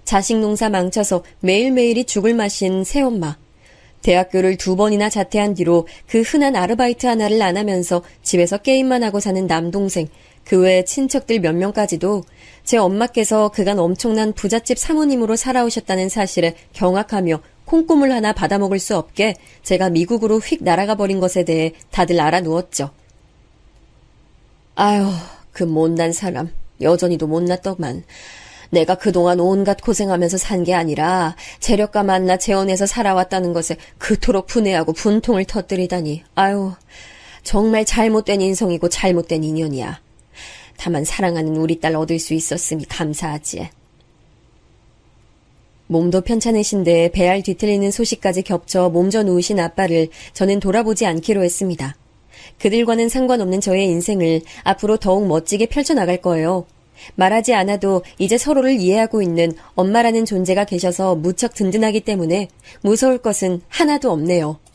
자식 농사 망쳐서 매일매일이 죽을 맛인 새엄마, 대학교를 2번이나 자퇴한 뒤로 그 흔한 아르바이트 하나를 안 하면서 집에서 게임만 하고 사는 남동생, 그 외 친척들 몇 명까지도 제 엄마께서 그간 엄청난 부잣집 사모님으로 살아오셨다는 사실에 경악하며 콩고물 하나 받아먹을 수 없게 제가 미국으로 휙 날아가 버린 것에 대해 다들 알아누웠죠. 아유, 그 못난 사람. 여전히도 못났더만. 내가 그동안 온갖 고생하면서 산 게 아니라 재력가 만나 재혼해서 살아왔다는 것에 그토록 분해하고 분통을 터뜨리다니. 아유, 정말 잘못된 인성이고 잘못된 인연이야. 다만 사랑하는 우리 딸 얻을 수 있었으니 감사하지. 몸도 편찮으신데 배알 뒤틀리는 소식까지 겹쳐 몸져 누우신 아빠를 저는 돌아보지 않기로 했습니다. 그들과는 상관없는 저의 인생을 앞으로 더욱 멋지게 펼쳐나갈 거예요. 말하지 않아도 이제 서로를 이해하고 있는 엄마라는 존재가 계셔서 무척 든든하기 때문에 무서울 것은 하나도 없네요.